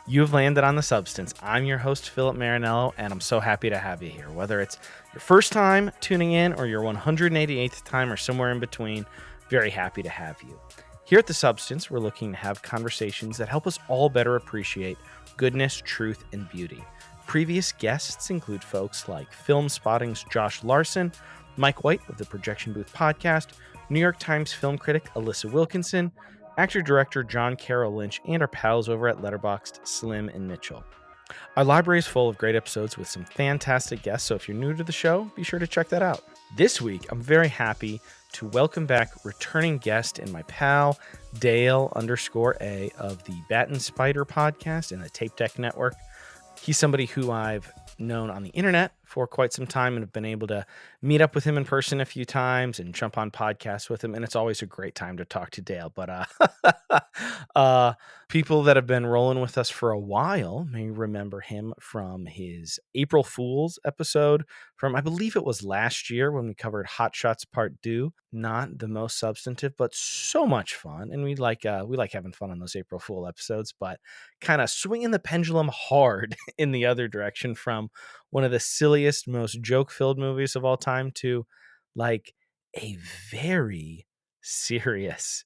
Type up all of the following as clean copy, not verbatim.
You have landed on The Substance. I'm your host, Philip Marinello, and I'm so happy to have you here. Whether it's your first time tuning in or your 188th time or somewhere in between, very happy to have you. Here at The Substance, we're looking to have conversations that help us all better appreciate goodness, truth, and beauty. Previous guests include folks like Filmspotting's Josh Larsen, Mike White of the Projection Booth podcast, New York Times film critic Alyssa Wilkinson, actor-director John Carroll Lynch, and our pals over at Letterboxd, Slim and Mitchell. Our library is full of great episodes with some fantastic guests, so if you're new to the show, be sure to check that out. This week, I'm very happy to welcome back returning guest and my pal, Dale_A of the Bat and Spider podcast and the Tape Deck Network. He's somebody who I've known on the internet for quite some time and have been able to meet up with him in person a few times and jump on podcasts with him, and it's always a great time to talk to Dale. But people that have been rolling with us for a while may remember him from his April Fool's episode from, I believe it was last year, when we covered Hot Shots Part 2. Not the most substantive, but so much fun, and we like having fun on those April Fool episodes, but kind of swinging the pendulum hard in the other direction from one of the silliest, most joke-filled movies of all time to like a very serious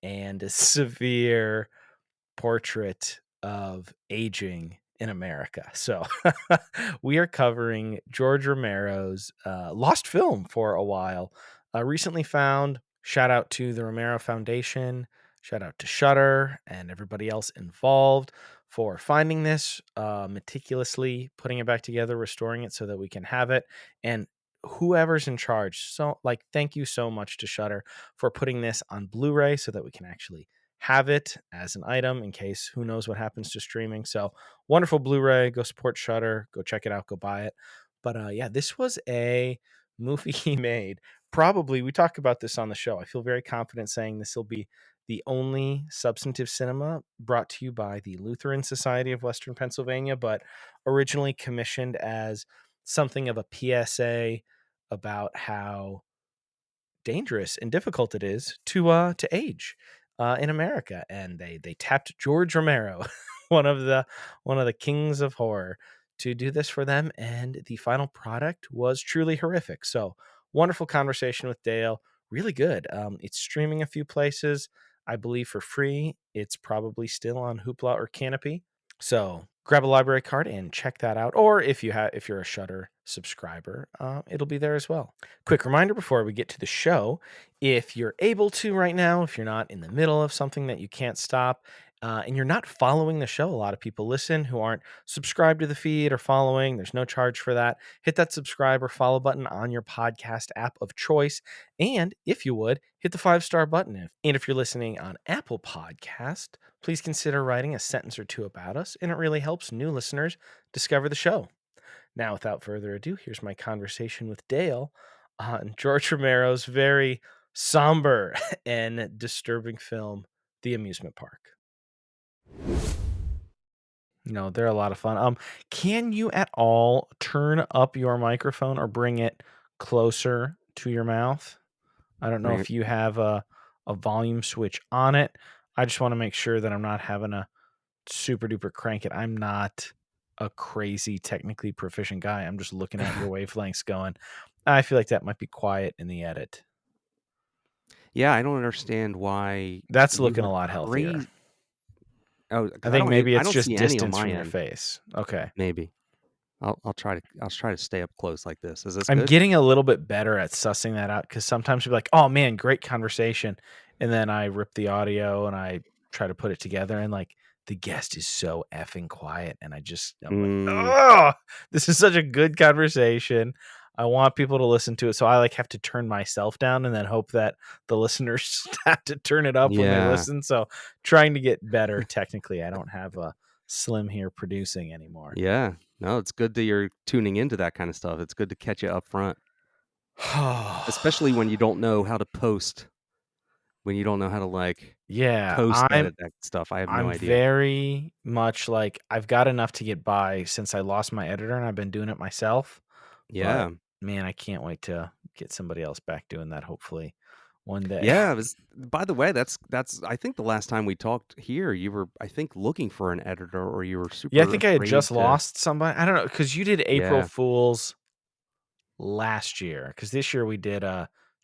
and severe portrait of aging in America. So we are covering George Romero's lost film for a while. Recently found. Shout out to the Romero Foundation. Shout out to Shudder and everybody else involved for finding this, meticulously putting it back together, restoring it so that we can have it. And whoever's in charge, so thank you so much to Shudder for putting this on Blu-ray so that we can actually have it as an item in case who knows what happens to streaming. So wonderful Blu-ray. Go support Shudder. Go check it out. Go buy it. But yeah, this was a movie he made. Probably, we talk about this on the show. I feel very confident saying this will be the only substantive cinema brought to you by the Lutheran Society of Western Pennsylvania, but originally commissioned as something of a PSA about how dangerous and difficult it is to age in America. And they tapped George Romero, one of the kings of horror, to do this for them, and the final product was truly horrific. So wonderful conversation with Dale, really good. It's streaming a few places, I believe, for free. It's probably still on Hoopla or Canopy. So grab a library card and check that out. Or if you're a Shudder subscriber, it'll be there as well. Quick reminder before we get to the show, if you're able to right now, if you're not in the middle of something that you can't stop, and you're not following the show, a lot of people listen who aren't subscribed to the feed or following. There's no charge for that. Hit that subscribe or follow button on your podcast app of choice. And if you would, hit the 5-star button. And if you're listening on Apple Podcast, please consider writing a sentence or two about us, and it really helps new listeners discover the show. Now, without further ado, here's my conversation with Dale on George Romero's very somber and disturbing film, The Amusement Park. No, they're a lot of fun. Can you at all turn up your microphone or bring it closer to your mouth? I don't know if you have a volume switch on it. I just want to make sure that I'm not having to super duper crank it. I'm not a crazy technically proficient guy. I'm just looking at your wavelengths going, I feel like that might be quiet in the edit. Yeah, I don't understand why. That's looking a lot healthier. Oh, I think maybe it's just see distance from your face. Okay. Maybe I'll try to stay up close like this. Is this I'm good? getting a little bit better at sussing that out, because sometimes you're like, oh man, great conversation. And then I rip the audio and I try to put it together, and like the guest is so effing quiet. And I'm like, oh, this is such a good conversation. I want people to listen to it. So I have to turn myself down and then hope that the listeners have to turn it up when they listen. So trying to get better technically. I don't have a Slim here producing anymore. Yeah. No, it's good that you're tuning into that kind of stuff. It's good to catch you up front. Especially when you don't know how to post. When you don't know how to post edit that stuff. I have no idea. I'm very much I've got enough to get by since I lost my editor and I've been doing it myself. Yeah. But, man, I can't wait to get somebody else back doing that, hopefully one day. Yeah, it was by the way, that's I think the last time we talked here, you were, I think, looking for an editor or you were Yeah, I super think I had afraid just to. lost somebody. I don't know, because you did April Yeah. Fools last year. Because this year we did,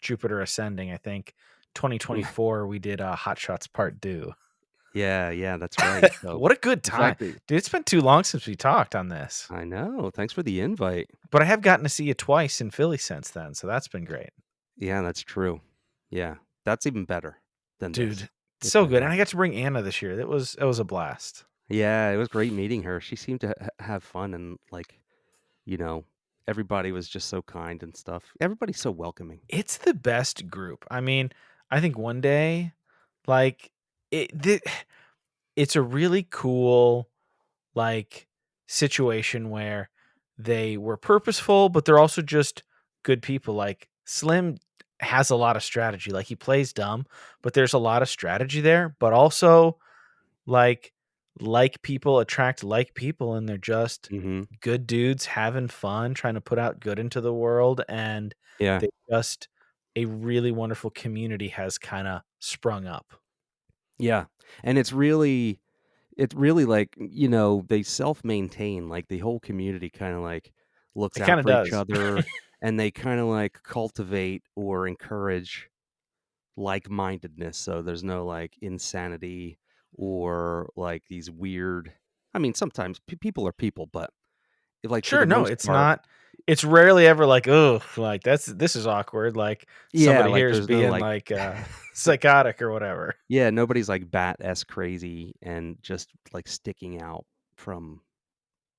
Jupiter Ascending, I think. Mm. 2024, we did, Hot Shots Part 2. Yeah, yeah, that's right. So, What a good the time. fact that Dude, it's been too long since we talked on this. I know, thanks for the invite. But I have gotten to see you twice in Philly since then, so that's been great. Yeah, that's true. Yeah, that's even better than this, Dude, if so good, and anything. I got to bring Anna this year. It was a blast. Yeah, it was great meeting her. She seemed to have fun and, like, you know, everybody was just so kind and stuff. Everybody's so welcoming. It's the best group. I mean, I think one day, like, it's a really cool, like, situation where they were purposeful, but they're also just good people. Like, Slim has a lot of strategy. Like, he plays dumb, but there's a lot of strategy there, but also, like people attract like people, and they're just Mhm. good dudes having fun, trying to put out good into the world, and Yeah. they just a really wonderful community has kinda sprung up. Yeah, and it's really, like, they self-maintain, like, the whole community kinda, like, looks It out kinda for each does. other, and they kinda, like, cultivate or encourage like-mindedness, so there's no, like, insanity or, like, these weird. I mean, sometimes people are people, but, like, for Sure, the no, most it's part. not it's rarely ever like, oh, like, this is awkward," like, Yeah, somebody like, here is there's no, being, like. like, psychotic or whatever. Yeah, nobody's, like, bat-esque crazy and just, like, sticking out from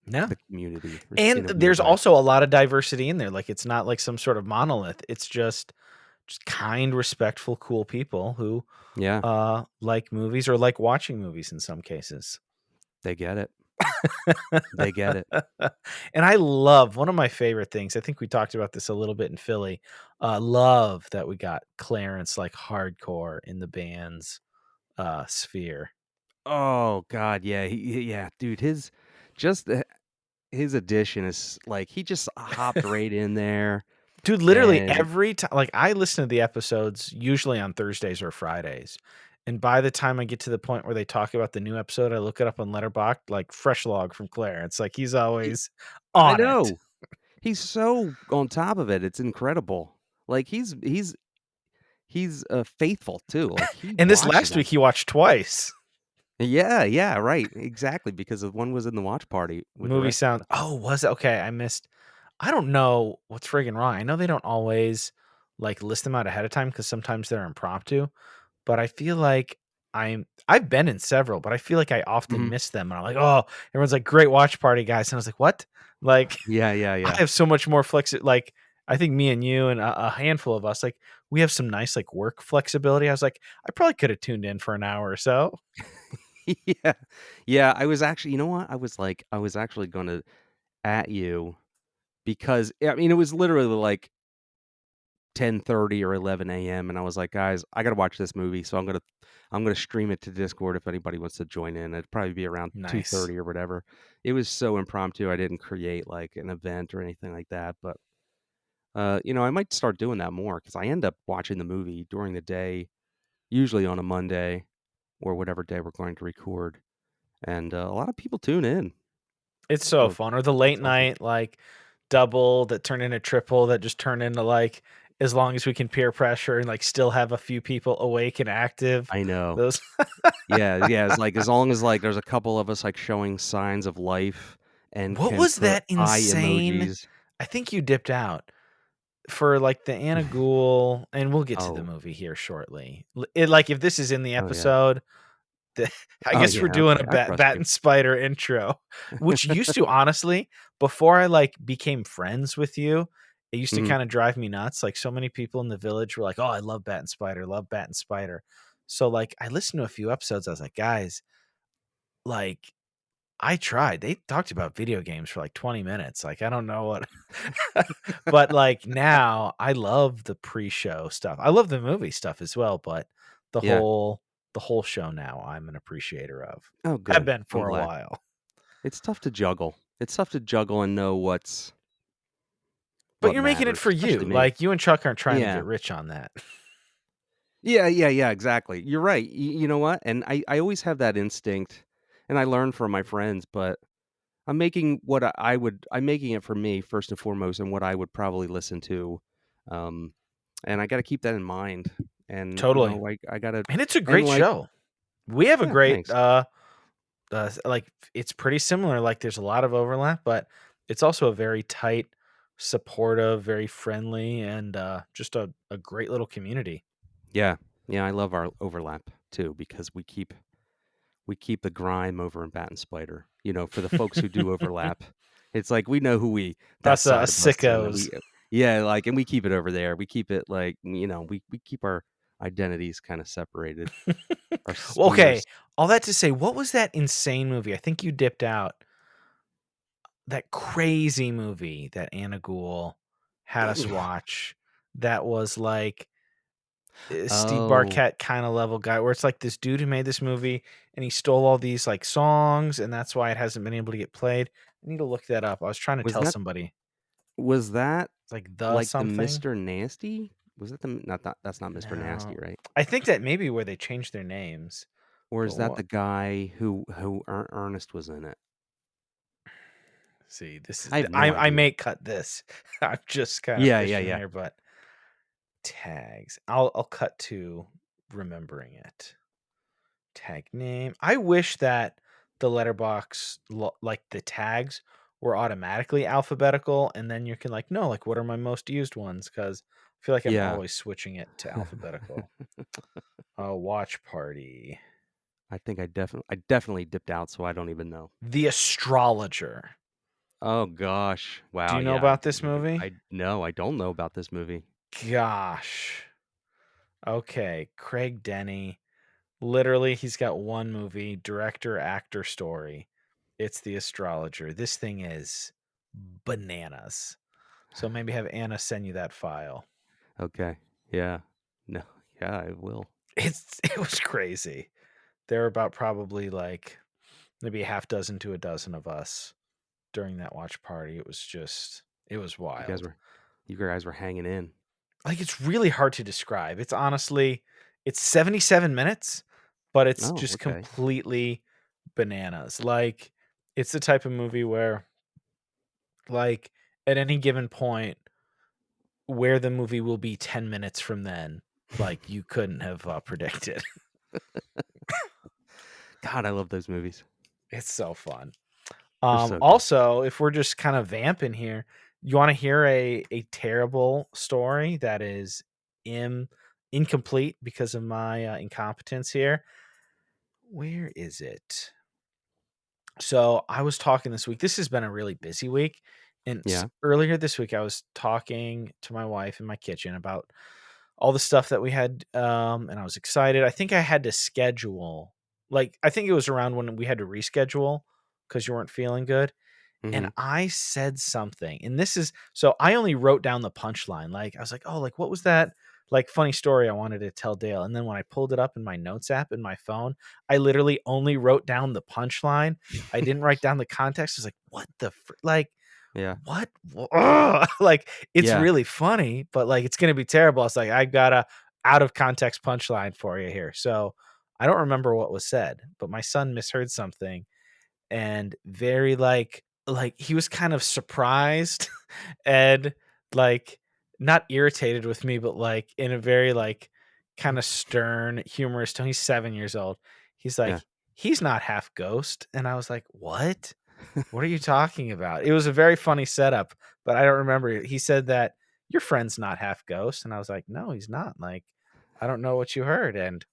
No. the community And in a weird there's way. also a lot of diversity in there, like, it's not like some sort of monolith, it's just kind, respectful, cool people who, Yeah, like movies or like watching movies in some cases. they get it. They get it. And I love one of my favorite things, I think we talked about this a little bit in Philly, love that we got Clarence, like, hardcore in the band's, sphere. Oh god, yeah, yeah, dude, just his addition is like, he just hopped right in there, Dude, literally and every time, like, I listen to the episodes usually on Thursdays or Fridays, and by the time I get to the point where they talk about the new episode, I look it up on Letterboxd, like, fresh log from Clarence, like, he's he always I on it. know. He's so on top of it, it's incredible. Like, he's faithful too, like, he And this watches last week, them. he watched twice. Yeah, yeah, right, exactly, because the one was in the watch party with the Movie rest of sound us. oh, was it? Okay, I missed I don't know what's friggin' wrong. I know they don't always, like, list them out ahead of time because sometimes they're impromptu, but I feel like I've been in several, but I feel like I often Mhm. miss them, and I'm like, "Oh," everyone's like, "Great watch party, guys," and I was like, "What?" Like, Yeah, yeah, I yeah. have so much more like, I think me and you and a handful of us, like, we have some nice, like, work flexibility. I was like, "I probably could have tuned in for an hour or so." Yeah. Yeah, I was actually, you know what? I was actually gonna at you because, I mean, it was literally like 10:30 or 11 a.m., and I was like, "Guys, I gotta watch this movie, so I'm gonna stream it to Discord if anybody wants to join in." It'd probably be around Nice. 2:30 or whatever. It was so impromptu, I didn't create, like, an event or anything like that, but, I might start doing that more because I end up watching the movie during the day, usually on a Monday or whatever day we're going to record, and, a lot of people tune in. It's so So fun. Or the late that's awesome. night, like, double that turn into triple that just turn into, like, as long as we can peer pressure and, like, still have a few people awake and active. I know. Those Yeah, yeah, it's like, as long as, like, there's a couple of us, like, showing signs of life and What can was put that eye insane emojis. I think you dipped out for, like, the Anna Ghoul and we'll get to the Oh. movie here shortly. Like, if this is in the Oh, yeah. episode, the I Oh, guess we're yeah, doing okay, a I trust Bat you. and Spider intro, which used to honestly, before I, like, became friends with you, it used to Mhm. kinda drive me nuts, like, so many people in the village were like, "Oh, I love Bat and Spider." So, like, I listened to a few episodes, I was like, "Guys, like, I tried." They talked about video games for, like, 20 minutes, like, I don't know what but, like, now I love the pre-show stuff. I love the movie stuff as well, but the Yeah. whole the whole show now I'm an appreciator of. Oh, Have good. been I'm for a glad. while. It's tough to juggle. It's tough to juggle and know But what you're making it matters, for you, especially me. like, you and Chuck aren't trying to Yeah. get rich on that. Yeah, exactly. You're right. You know what? And I always have that instinct, and I learn from my friends, but I'm making what I'm making it for me first and foremost and what I would probably listen to, um, and I gotta keep that in mind, and, Totally. I gotta And it's a and, great like show. We have a yeah, great, thanks. like, it's pretty similar, like, there's a lot of overlap, but it's also a very tight, supportive, very friendly, and, just a great little community. Yeah. Yeah, I love our overlap too because we keep the grime over in Bat and Spider. For the folks who do overlap, it's like we know who that Us side of us, and sickos. yeah, like, and we keep it over there. We keep it like, we keep our identities kind of separated, our Well, okay, spheres. all that to say, what was that insane movie? I think you dipped out. That crazy movie that Anna Gould had us watch that was like Steve Oh, Barkett kinda level guy, where it's like this dude who made this movie, and he stole all these, like, songs, and that's why it hasn't been able to get played. I need to look that up. I was trying to was tell that somebody. was that It's like The like the something? Mr. Nasty? Was that the not that that's not Mr. Nasty, No. right? I think that may be where they changed their names, Or but is that what the guy who Ernest was in it? see, this is I have the no I idea. may cut this. I'm just kinda Yeah, yeah, fishing yeah. here, but tags. I'll cut to remembering it. Tag name. I wish that the letterbox like the tags were automatically alphabetical and then you can like no, like what are my most used ones cuz I feel like I'm Yeah. always switching it to alphabetical. Watch party. I definitely dipped out, so I don't even know. The Astrologer. Oh gosh. Do Wow, you know yeah. about this movie? I no, I don't know about this movie. Gosh. Okay, Craig Denny. Literally, he's got one movie, director, actor, story. It's The Astrologer. This thing is bananas. So maybe have Anna send you that file. Okay. Yeah. No. Yeah, I will. It was crazy. There were about probably like maybe a half dozen to a dozen of us during that watch party. It was You guys wild. were you guys were hanging in. Like it's really hard to describe. It's honestly it's 77 minutes, but it's Oh, just okay. completely bananas. Like it's the type of movie where like at any given point where the movie will be 10 minutes from then, like you couldn't have predicted. God, I love those movies. It's so fun. They're so good. Also, if we're just kind of vamping here, you want to hear a terrible story that is im incomplete because of my incompetence here. Where is it? So I was talking this week. This has been a really busy week, and Yeah. earlier this week I was talking to my wife in my kitchen about all the stuff that we had, and I was excited. I think I had to schedule, like I think it was around when we had to reschedule because you weren't feeling good. And Mhm. I said something, and this is so I only wrote down the punchline, like, I was like, "Oh, like, what was that, like, funny story I wanted to tell Dale?" And then when I pulled it up in my notes app in my phone, I literally only wrote down the punchline. I didn't write down the context. I was like, "What the like, Yeah. what? Like, it's Yeah. really funny, but, like, it's gonna be terrible." I was like, "I got a out of context punchline for you here." So, I don't remember what was said, but my son misheard something and very like he was kind of surprised and like not irritated with me but like in a very like kind of stern humorous tone. He's 7 years old. He's Yeah. like, he's not half ghost, and I was like, what are you talking about? It was a very funny setup, but I don't remember it. He said that your friend's not half ghost, and I was like, no, he's not. Like, I don't know what you heard. And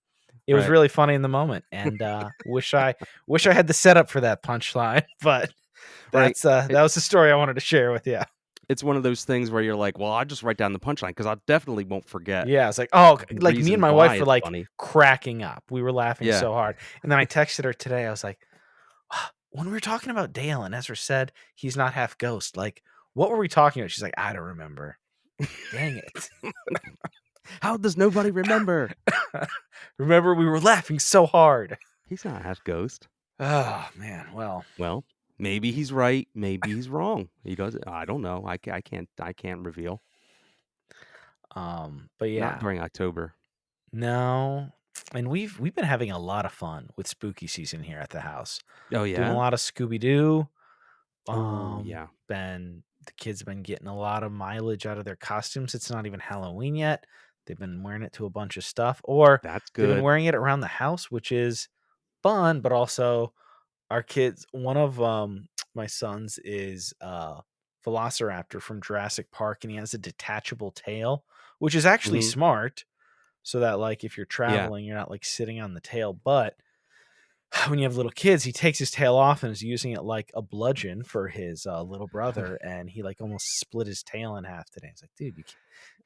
it was Right. really funny in the moment, and, wish I had the setup for that punchline, but Right. that was the story I wanted to share with you. It's one of those things where you're like, "Well, I'll just write down the punchline because I definitely won't forget Yeah, it's like, oh, the like, me and reason my why wife were, it's like, funny." cracking up. We were laughing Yeah. so hard, and then I texted her today, I was like, "Ah, when we were talking about Dale and Ezra said he's not half ghost, like, what were we talking about?" She's like, "I don't remember." Dang it. How does nobody remember? Remember, we were laughing so hard. He's not half ghost. Oh, man, well, Well, maybe he's right, maybe he's wrong. He doesn't I don't know. I can't reveal. but Not yeah. during October. No, and we've been having a lot of fun with spooky season here at the house. Oh, Doing a yeah? lot of Scooby-Doo. Oh, yeah. Been the kids have been getting a lot of mileage out of their costumes. It's not even Halloween yet. They've been wearing it to a bunch of stuff, or That's they've been good. wearing it around the house, which is fun, but also our kids one of, my sons is a Velociraptor from Jurassic Park, and he has a detachable tail, which is actually Mhm. smart so that, like, if you're Yeah. traveling, you're not, like, sitting on the tail, but when you have little kids, he takes his tail off and is using it like a bludgeon for his, little brother, and he, like, almost split his tail in half today. It's like, "Dude, you can't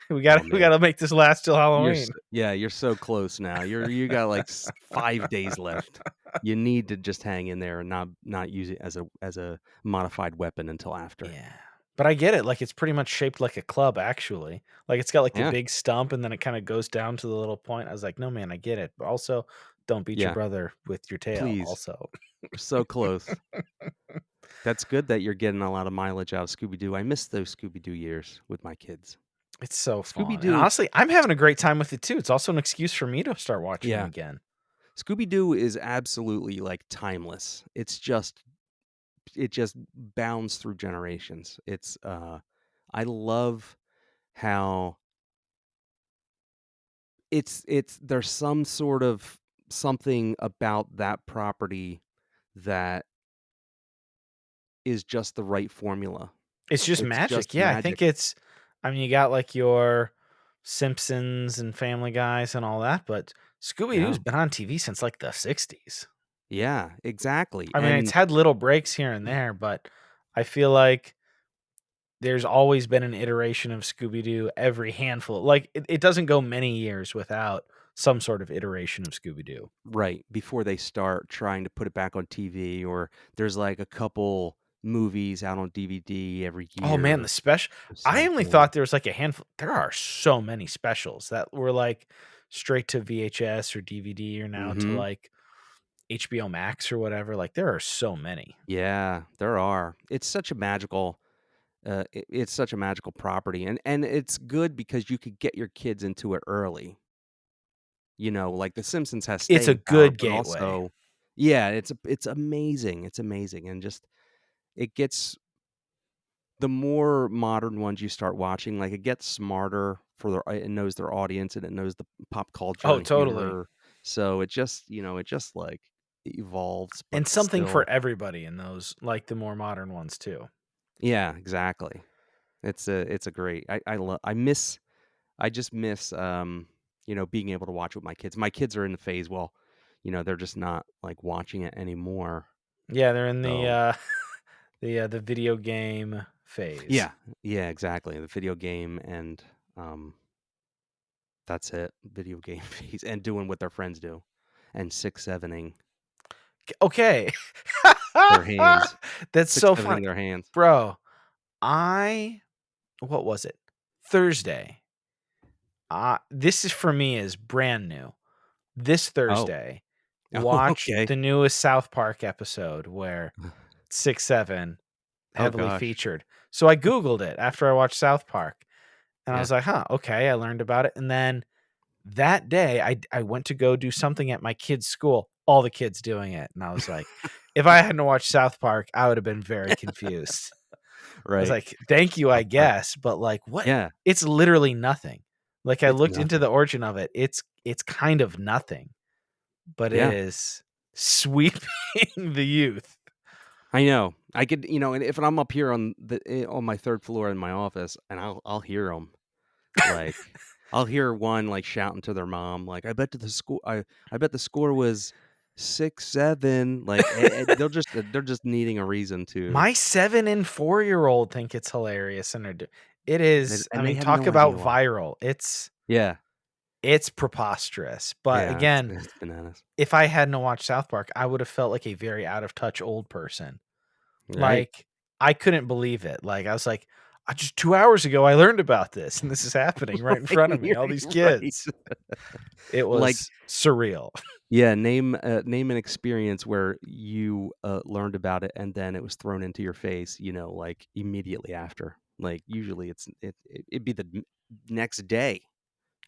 we gotta Oh, we man. gotta make this last till Halloween." You're so close now. You got, like, 5 days left. You need to just hang in there and not use it as a modified weapon until after. Yeah. But I get it, like, it's pretty much shaped like a club, actually. Like, it's got, like, the Yeah. big stump, and then it kinda goes down to the little point. I was like, "No, man, I get it, but also don't beat your Yeah. brother with your tail Please. also." We're so close. That's good that you're getting a lot of mileage out of Scooby-Doo. I miss those Scooby-Doo years with my kids. It's so fun, and Scooby-Doo honestly, I'm having a great time with it too. It's also an excuse for me to start watching them Yeah. again. Scooby-Doo is absolutely, like, timeless. It just bounds through generations. I love how it's there's some sort of something about that property that is just the right formula. It's just It's just magic. Yeah, I magic. think it's I mean, you got, like, your Simpsons and Family Guys and all that, but Scooby-Doo's Yeah. been on TV since, like, the '60s. Yeah, exactly, I mean, it's and had little breaks here and there, but I feel like there's always been an iteration of Scooby-Doo every handful like, it doesn't go many years without some sort of iteration of Scooby-Doo. right, before they start trying to put it back on TV or there's, like, a couple movies out on DVD every Oh, man, the year special of I some only form. thought there was, like, a handful there are so many specials that were, like, straight to VHS or DVD or now to, Mhm. like, HBO Max or whatever, like, there are so many. Yeah, there are. It's such a magical property, and it's good because you could get your kids into it early. Like The Simpsons has It's a staying power, good but gateway. also yeah, it's amazing, and just it gets the more modern ones you start watching, like, it gets smarter it knows their audience, and it knows the pop culture Oh, and totally. humor, so it just, like, evolves, but And something for still everybody in those, like, the more modern ones too. yeah, exactly. It's a great I just miss, being able to watch with my kids. My kids are in the phase, well, they're just not, like, watching it anymore, Yeah, they're in the, so the video game phase. yeah, yeah, exactly, the video game and, that's it, video game phase, and doing what their friends do, and 6 7 Okay. their hands, That's 6 so 7 funny. their hands. Bro, I what was it? Thursday. This is for me is brand new. This Oh. Thursday, Oh, watched okay. the newest South Park episode where 6 7 Oh heavily gosh. featured. So I Googled it after I watched South Park, and I Yeah. was like, "Huh, okay." I learned about it, and then that day, I went to go do something at my kid's school, all the kids doing it, and I was like, if I hadn't watched South Park, I would have been very confused. I was Right. like, "Thank you, I South Park. guess," but, like, what Yeah, it's literally nothing. Like, I it's looked into nothing. the origin of it, it's kind of nothing, but it Yeah. is sweeping the youth. I know. I could, and if I'm up here on my 3rd floor in my office, and I'll hear them, like, I'll hear one, like, shouting to their mom, like, I bet the score was 6 7." Like, they're just needing a reason to My 7 and 4-year-old think it's hilarious, and it is I and they mean, have talk no about idea why. viral. Yeah. It's preposterous, but Yeah, again, it's bananas. if I hadn't watched South Park, I would have felt like a very out of touch old person. Right. Like, I couldn't believe it. Like, I was like, just 2 hours ago, I learned about this, and this is happening right in front of me, all these Right. kids." It Like, was surreal. yeah, name an experience where you, learned about it and then it was thrown into your face, like, immediately after. Like, usually it'd be the n next day.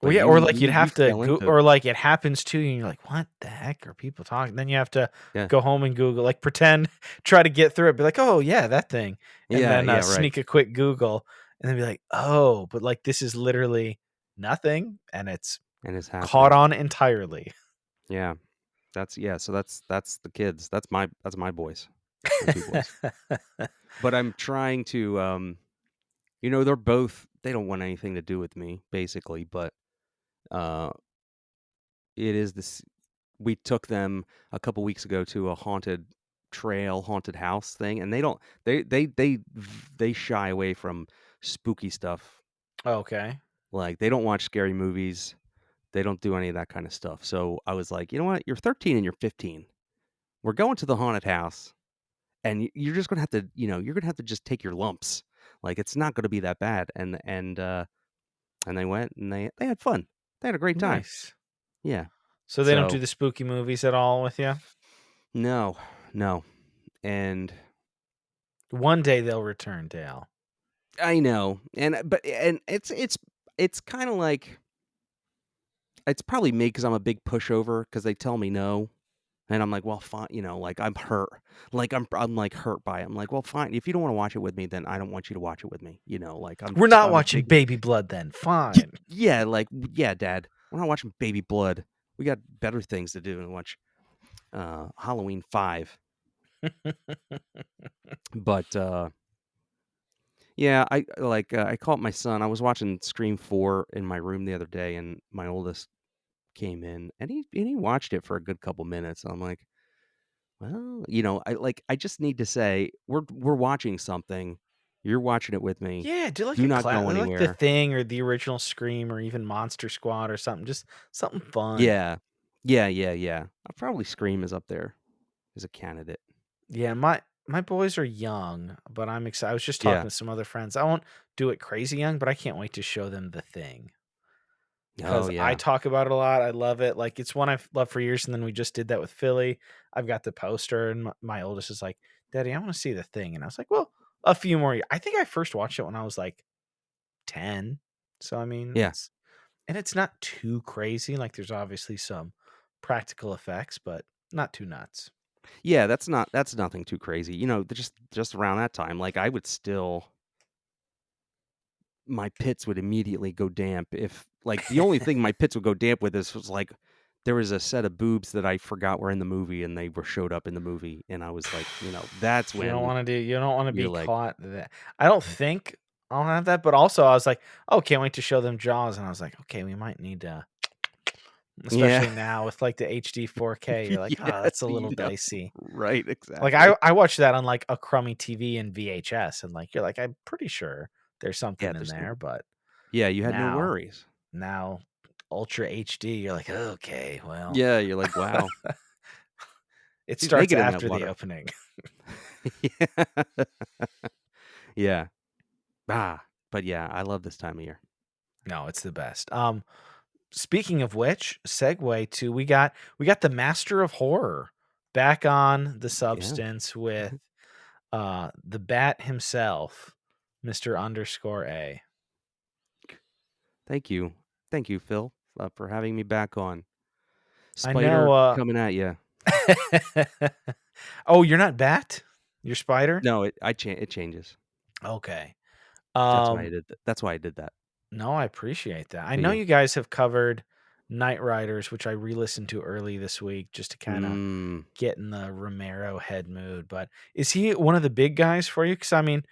Well, But yeah, or you like you'd you have to fell go, into or like it happens to you, and you're like, "What the heck are people talking?" Then you have to yeah. go home and Google, like pretend, try to get through it, be like, "Oh yeah, that thing," and Yeah, then yeah, right. sneak a quick Google, and then be like, "Oh, but like this is literally nothing," and it's And it's caught happening. on entirely. Yeah. So that's the kids. That's my boys. My 2 boys. But I'm trying to, they don't want anything to do with me, basically, but, uh, it is this we took them a couple weeks ago to a haunted house thing, and they don't they shy away from spooky stuff. Okay, Like, they don't watch scary movies. They don't do any of that kinda stuff. So, I was like, "You know what? You're 13 and you're 15. We're going to the haunted house, and you're just gonna have to, you're gonna have to just take your lumps. Like, it's not gonna be that bad." And they went and they had fun. They had a great time. nice. Yeah. So they don't do So, the spooky movies at all with you? no, no. And One day they'll return, Dale. I know. And it's kinda like it's probably me because 'cause I'm a big pushover because they tell me no, and I'm like, "Well, fine," like, I'm hurt. Like, I'm, like, hurt by it. I'm like, "Well, fine. If you don't wanna watch it with me, then I don't want you to watch it with me," like, We're not I'm a watching big Baby Blood then. Fine. yeah, like, "Yeah, dad. We're not watching Baby Blood. We got better things to do than watch, Halloween 5." But, yeah, I caught my son. I was watching Scream 4 in my room the other day, and my oldest came in, and he watched it for a good couple minutes. I'm like, "Well," I just need to say, "We're watching something. You're watching it with me. Yeah, do like Do a not go like The anywhere." Thing or the original Scream or even Monster Squad or something, just something fun. Yeah. Yeah, yeah, yeah. Probably Scream is up there as a candidate. Yeah, my boys are young, but I'm excited. I was just talking Yeah. to some other friends. I won't do it crazy young, but I can't wait to show them The Thing Oh, because I yeah. talk about it a lot. I love it. Like it's one I've loved for years, and then we just did that with Philly. I've got the poster, and my oldest is like, "Daddy, I want to see The Thing," and I was like, "Well, a few more." I think I first watched it when I was like 10. So I mean, Yeah. it's not too crazy. Like there's obviously some practical effects, but not too nuts. Yeah, that's nothing too crazy. Just around that time, like, I would still my pits would immediately go damp if like, the only thing my pits would go damp with is was, like, there was a set of boobs that I forgot were in the movie, and they were showed up in the movie, and I was like, that's when You don't want to you're be like caught that. I don't think I'll have that, but also I was like, "Oh, can't wait to show them Jaws." And I was like, "Okay, we might need to." yeah. Especially now with like the HD 4K, you're like, "Oh, Yes, that's a little dicey." right, Like exactly. I watched that on like a crummy TV and VHS, and like you're like, "I'm pretty sure there's Yeah, something in there's there," but yeah, you had no now worries. now ultra HD, you're like, "Okay, well." Yeah, you're like, "Wow, It she's starts naked in that after the water." opening. Yeah. Yeah. But yeah, I love this time of year. No, it's the best. Speaking of which, segue to we got the master of horror back on the Yeah. substance with the bat himself, Mr. Underscore A. Thank you. Thank you, Phil, for having me back on. I know Spider coming at you. Oh, you're not bat? You're spider? No, it changes. Okay. That's why I did that No, I appreciate that. I to know you. you guys have covered Night Riders, which I re-listened to early this week just to kind of Mm. get in the Romero head mood. But is he one of the big guys for you? Because I mean,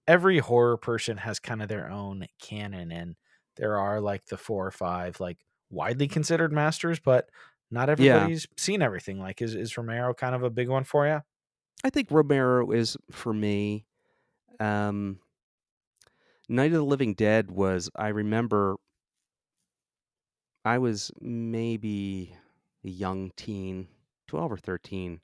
every horror person has kind of their own canon, and there are like the 4 or 5 like widely considered masters, but not Yeah. everybody's seen everything. Like, is Romero kind of a big one for you? I think Romero is for me. Um, Night of the Living Dead was I remember I was maybe a young teen, 12 or 13,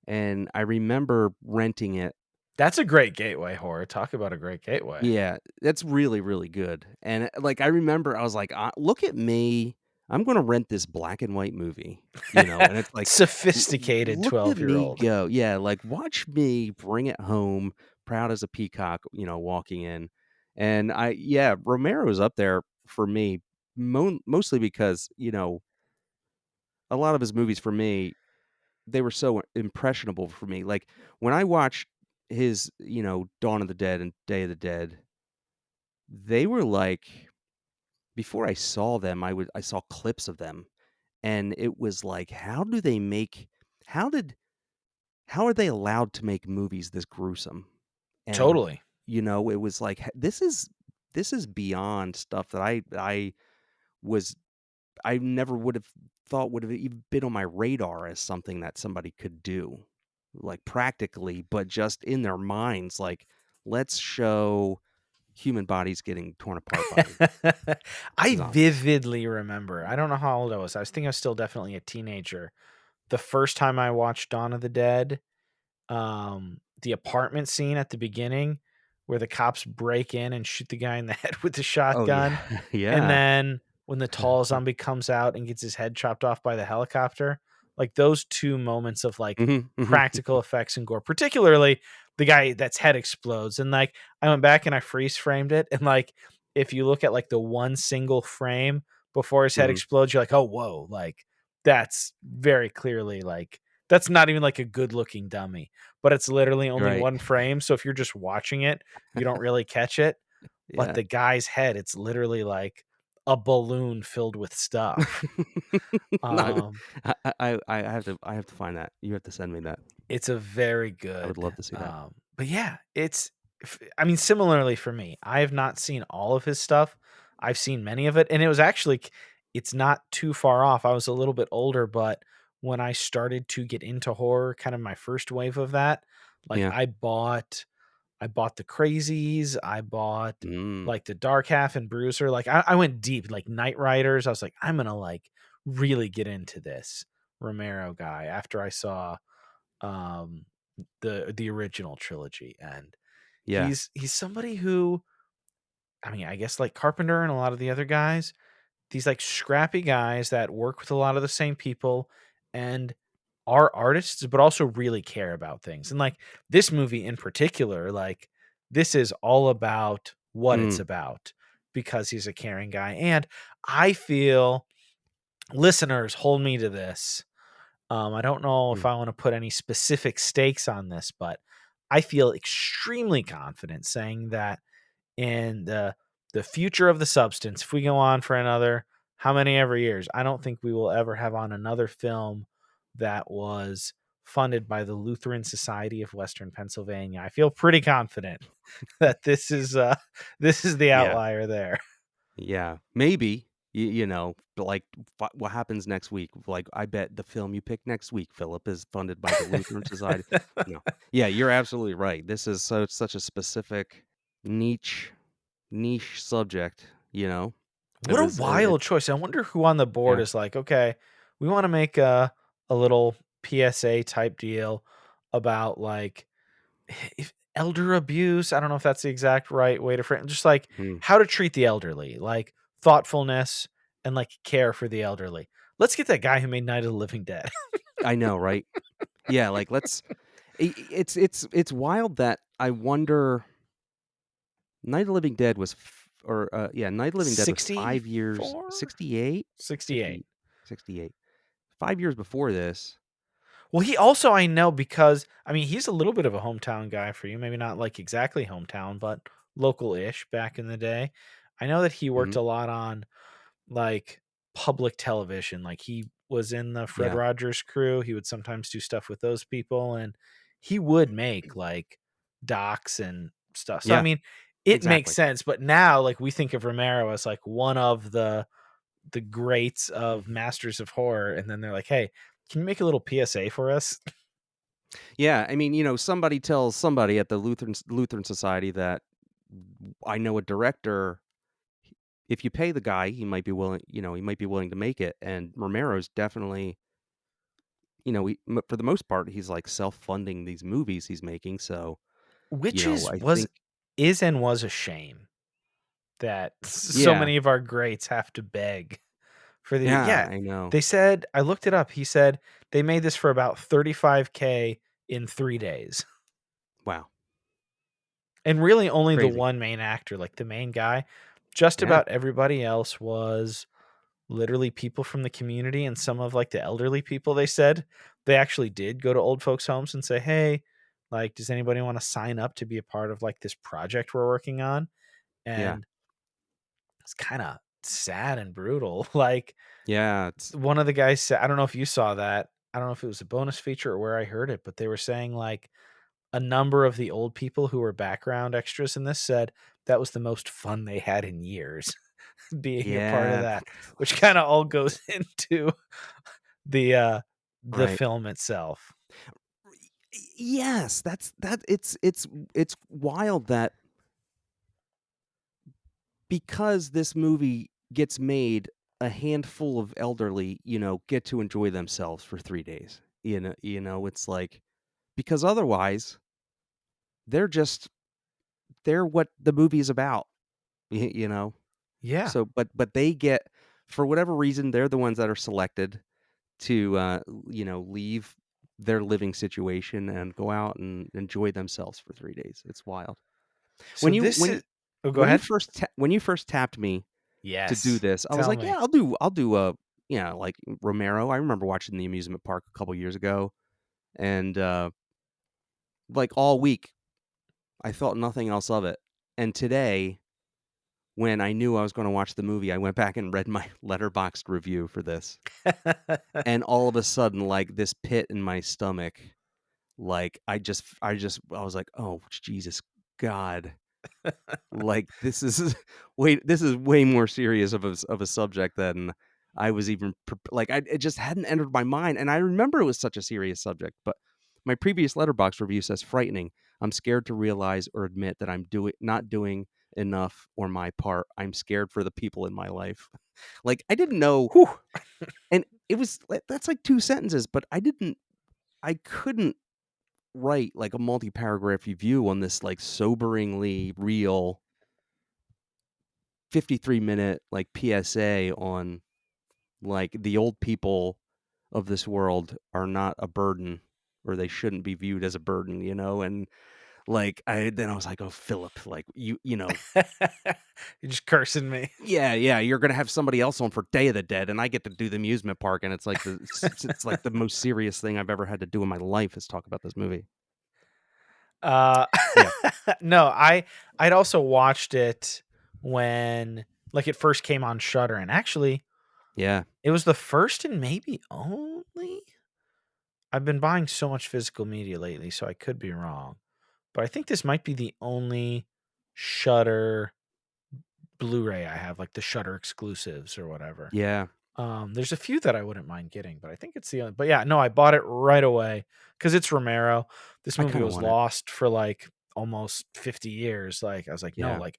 and I remember renting it. That's a great gateway horror. Talk about a great gateway. Yeah, that's really, really good, and, like, I remember I was like, "Look at me, I'm gonna rent this black and white movie," and it's like, "L Sophisticated look at 12-year-old me year old. go." Yeah, like, watch me bring it home, proud as a peacock, walking in, and Romero's up there for me. mostly because, a lot of his movies for me, they were so impressionable for me. Like, when I watched his, Dawn of the Dead and Day of the Dead, they were like before I saw them, I saw clips of them, and it was like, how did how are they allowed to make movies this gruesome? And, Totally. it was like, this is beyond stuff that was I never would have thought would have even been on my radar as something that somebody could do, like, practically, but just in their minds, like, "Let's show human bodies getting torn apart by I zombies." vividly remember, I don't know how old I was. I was thinking I was still definitely a teenager. The first time I watched Dawn of the Dead, the apartment scene at the beginning where the cops break in and shoot the guy in the head with the Oh, shotgun, yeah. and Yeah. then when the tall zombie comes out and gets his head chopped off by the helicopter, like those 2 moments of, like, Mhm, mhm. practical effects and gore, particularly the guy that's head explodes, and, like, I went back and I freeze framed it, and, like, if you look at, like, the one single frame before his head Mhm. explodes, you're like, "Oh, whoa," like, that's very clearly, like that's not even, like, a good-looking dummy, but it's literally only Right. one frame, so if you're just watching it, you don't really catch it, but Yeah. the guy's head, it's literally like a balloon filled with stuff. No, Um, I have to find that. You have to send me that. it's a very I would good, love to see that. but yeah, I mean, similarly for me, I have not seen all of his stuff. I've seen many of it, and it was actually it's not too far off. I was a little bit older, but when I started to get into horror, kind of my first wave of that, like Yeah. I bought The Crazies, I bought, Mm. like, The Dark Half and Bruiser, like, I went deep, like, Night Riders, I was like, "I'm gonna, like, really get into this Romero guy," after I saw, um, the original trilogy, and Yeah. he's somebody who I mean, I guess like Carpenter and a lot of the other guys, these, like, scrappy guys that work with a lot of the same people and are artists, but also really care about things. And, like, this movie in particular, like, this is all about what it's Mm. about because he's a caring guy. And I feel listeners hold me to this. I don't know if Mm. I want to put any specific stakes on this, but I feel extremely confident saying that in the future of the substance, if we go on for another how many ever years, I don't think we will ever have on another film that was funded by the Lutheran Society of Western Pennsylvania. I feel pretty confident that this is the Yeah. outlier there. Yeah. Maybe, but, like, what happens next week? Like, I bet the film you pick next week, Philip, is funded by the Lutheran Society. No. Yeah, you're absolutely right. This is such a specific niche niche subject, you know? It What a was it wild choice. I wonder who on the board yeah. is like, okay, we want to make a little PSA type deal about like if elder abuse, I don't know if that's the exact right way to frame just like Mhm. how to treat the elderly, like thoughtfulness and like care for the elderly. Let's get that guy who made Night of the Living Dead. I know, right? Yeah, like, let's it's wild that I wonder Night of the Living Dead was Night of the Living Dead was 5 years 64? 68? 68. 60 68. 5 years before this. Well, he also I know because I mean, he's a little bit of a hometown guy for you, maybe not like exactly hometown, but local-ish back in the day. I know that he worked Mhm. a lot on like public television. Like he was in the Fred Yeah. Rogers crew. He would sometimes do stuff with those people and he would make like docs and stuff. So I Yeah, mean, it makes exactly. sense, but now like we think of Romero as like one of the greats of masters of horror and then they're like, "Hey, can you make a little PSA for us?" Yeah, I mean, somebody tells somebody at the Lutheran Society that I know a director, if you pay the guy, he might be willing to make it, and Romero's definitely, for the most part, he's, like, self-funding these movies he's making, so, Which is I was think is and was a shame that so yeah. many of our greats have to beg for the Yeah, yeah, I know. they said I looked it up, he said they made this for about 35K in 3 days, Wow, and really only the crazy. one main actor, like, the main guy. Just Yeah. about everybody else was literally people from the community, and some of, like, the elderly people, they said, they actually did go to old folks' homes and say, "Hey, like, does anybody wanna sign up to be a part of, like, this project we're working on?" Yeah. And it's kinda sad and brutal. Like, Yeah, it's one of the guys said, I don't know if you saw that. I don't know if it was a bonus feature or where I heard it, but they were saying, like, a number of the old people who were background extras in this said that was the most fun they had in years being a part of yeah, that, which kinda all goes into the, uh the right. film itself. Yes, it's wild that because this movie gets made, a handful of elderly, get to enjoy themselves for 3 days. It's like because otherwise, they're just they're what the movie is about, you know? Yeah. So, but they get for whatever reason, they're the ones that are selected to, leave their living situation and go out and enjoy themselves for 3 days. It's wild. So When you this when is Oh, go ahead. when you first tapped me to do Yes. this, I was Tell like, "Yeah, me. I'll do a" like Romero. I remember watching the amusement park a couple years ago, and, like, all week, I thought nothing else of it. And today, when I knew I was gonna watch the movie, I went back and read my letterboxed review for this, and all of a sudden, like, this pit in my stomach, like, I was like, "Oh, Jesus God." Like, this is this is way more serious of a subject than I was even like, it just hadn't entered my mind, and I remember it was such a serious subject, but my previous letterbox review says, "Frightening. I'm scared to realize or admit that I'm doing not doing enough or my part. I'm scared for the people in my life." Like, I didn't know Whew. and it was that's like 2 sentences, but I couldn't write, like, a multi-paragraph review on this, like, soberingly real 53-minute, like, PSA on, like, the old people of this world are not a burden, or they shouldn't be viewed as a burden, and, like, I was like, "Oh, Philip, like, You're just cursing me. yeah, yeah, you're gonna have somebody else on for Day of the Dead, and I get to do the amusement park, and it's like the most serious thing I've ever had to do in my life is talk about this movie." Uh, Yeah, no, I'd also watched it when, like, it first came on Shudder, and actually, yeah, it was the first and maybe only. I've been buying so much physical media lately, so I could be wrong, but I think this might be the only Shudder Blu-ray I have, like the Shudder exclusives or whatever. yeah. There's a few that I wouldn't mind getting, but I think it's the only. But yeah, no, I bought it right away because it's Romero. This I movie kinda was want it. lost for like almost 50 years. Like, I was like, no, Yeah. like,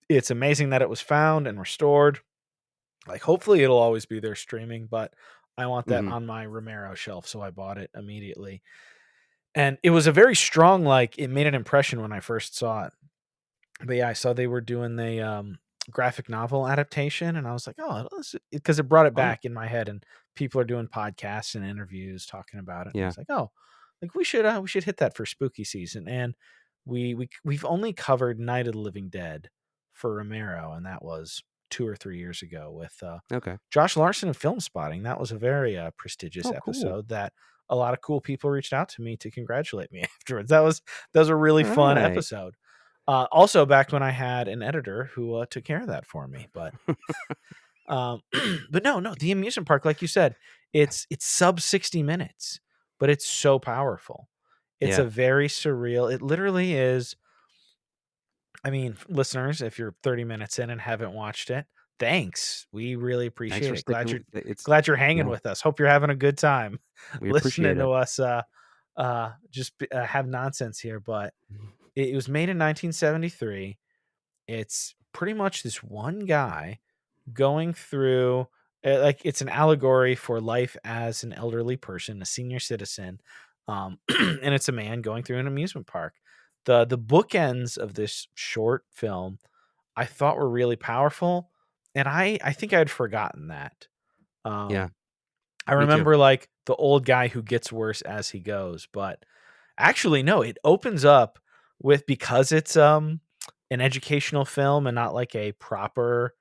it's amazing that it was found and restored. Like, hopefully it'll always be there streaming, but I want that Mhm. on my Romero shelf, so I bought it immediately. And it was a very strong, like, it made an impression when I first saw it. But yeah, I saw they were doing the, graphic novel adaptation, and I was like, "Oh," because it brought it Oh, back in my head, and people are doing podcasts and interviews talking about it, and I yeah. was like, "Oh, like, we should hit that for spooky season," and we've only covered Night of the Living Dead for Romero, and that was 2 or 3 years ago with, Okay. Josh Larsen of Filmspotting. That was a very, prestigious Oh, cool. episode that a lot of cool people reached out to me to congratulate me afterwards. That was a really fun Alright. episode. Also back when I had an editor who, took care of that for me, um, but no, the amusement park, like you said, it's sub 60 minutes, but it's so powerful. It's a Yeah. very surreal, it literally is. I mean, listeners, if you're 30 minutes in and haven't watched it, thanks. We really Thanks appreciate for it. sticking with it's Glad you're hanging no, with us. Hope you're having a good time we appreciate listening it. to us, have nonsense here, but it was made in 1973. It's pretty much this one guy going through, like, it's an allegory for life as an elderly person, a senior citizen, and it's a man going through an amusement park. The bookends of this short film I thought were really powerful, and I think I'd forgotten that. Yeah, Um, I me too. remember, like, the old guy who gets worse as he goes, but actually, no, it opens up with, because it's, an educational film and not like a proper,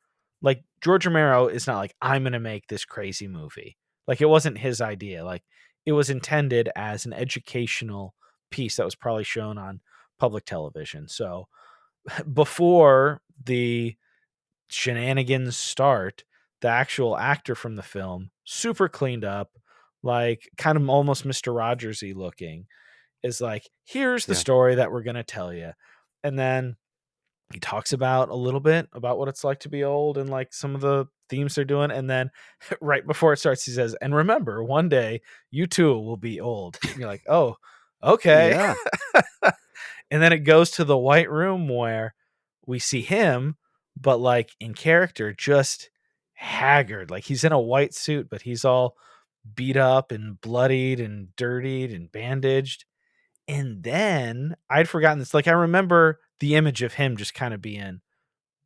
like George Romero is not like, I'm gonna make this crazy movie. Like it wasn't his idea. Like it was intended as an educational piece that was probably shown on public television. So before the shenanigans start, the actual actor from the film, super cleaned up, like kind of almost Mr. Rogers-y looking, is like, here's the Yeah. story that we're gonna tell you. And then he talks about a little bit about what it's like to be old and like some of the themes they're doing. And then right before it starts, he says, and remember, one day you too will be old. And you're like, oh, okay. Yeah. And then it goes to the white room where we see him, but like in character, just haggard. Like he's in a white suit, but he's all beat up and bloodied and dirtied and bandaged. And then I'd forgotten this. Like I remember the image of him just kind of being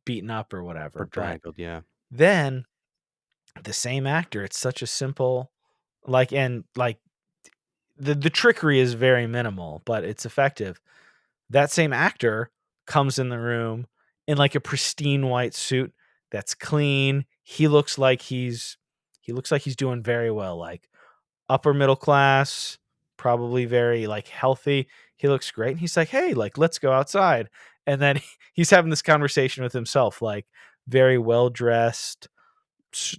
beaten up or whatever. But Bedraggled, yeah. then the same actor, it's such a simple, like, and like the trickery is very minimal, but it's effective. That same actor comes in the room in like a pristine white suit that's clean. He looks like he's doing very well, like upper middle class, probably very like healthy. He looks great. And he's like, hey, like, let's go outside. And then he's having this conversation with himself, like very well dressed,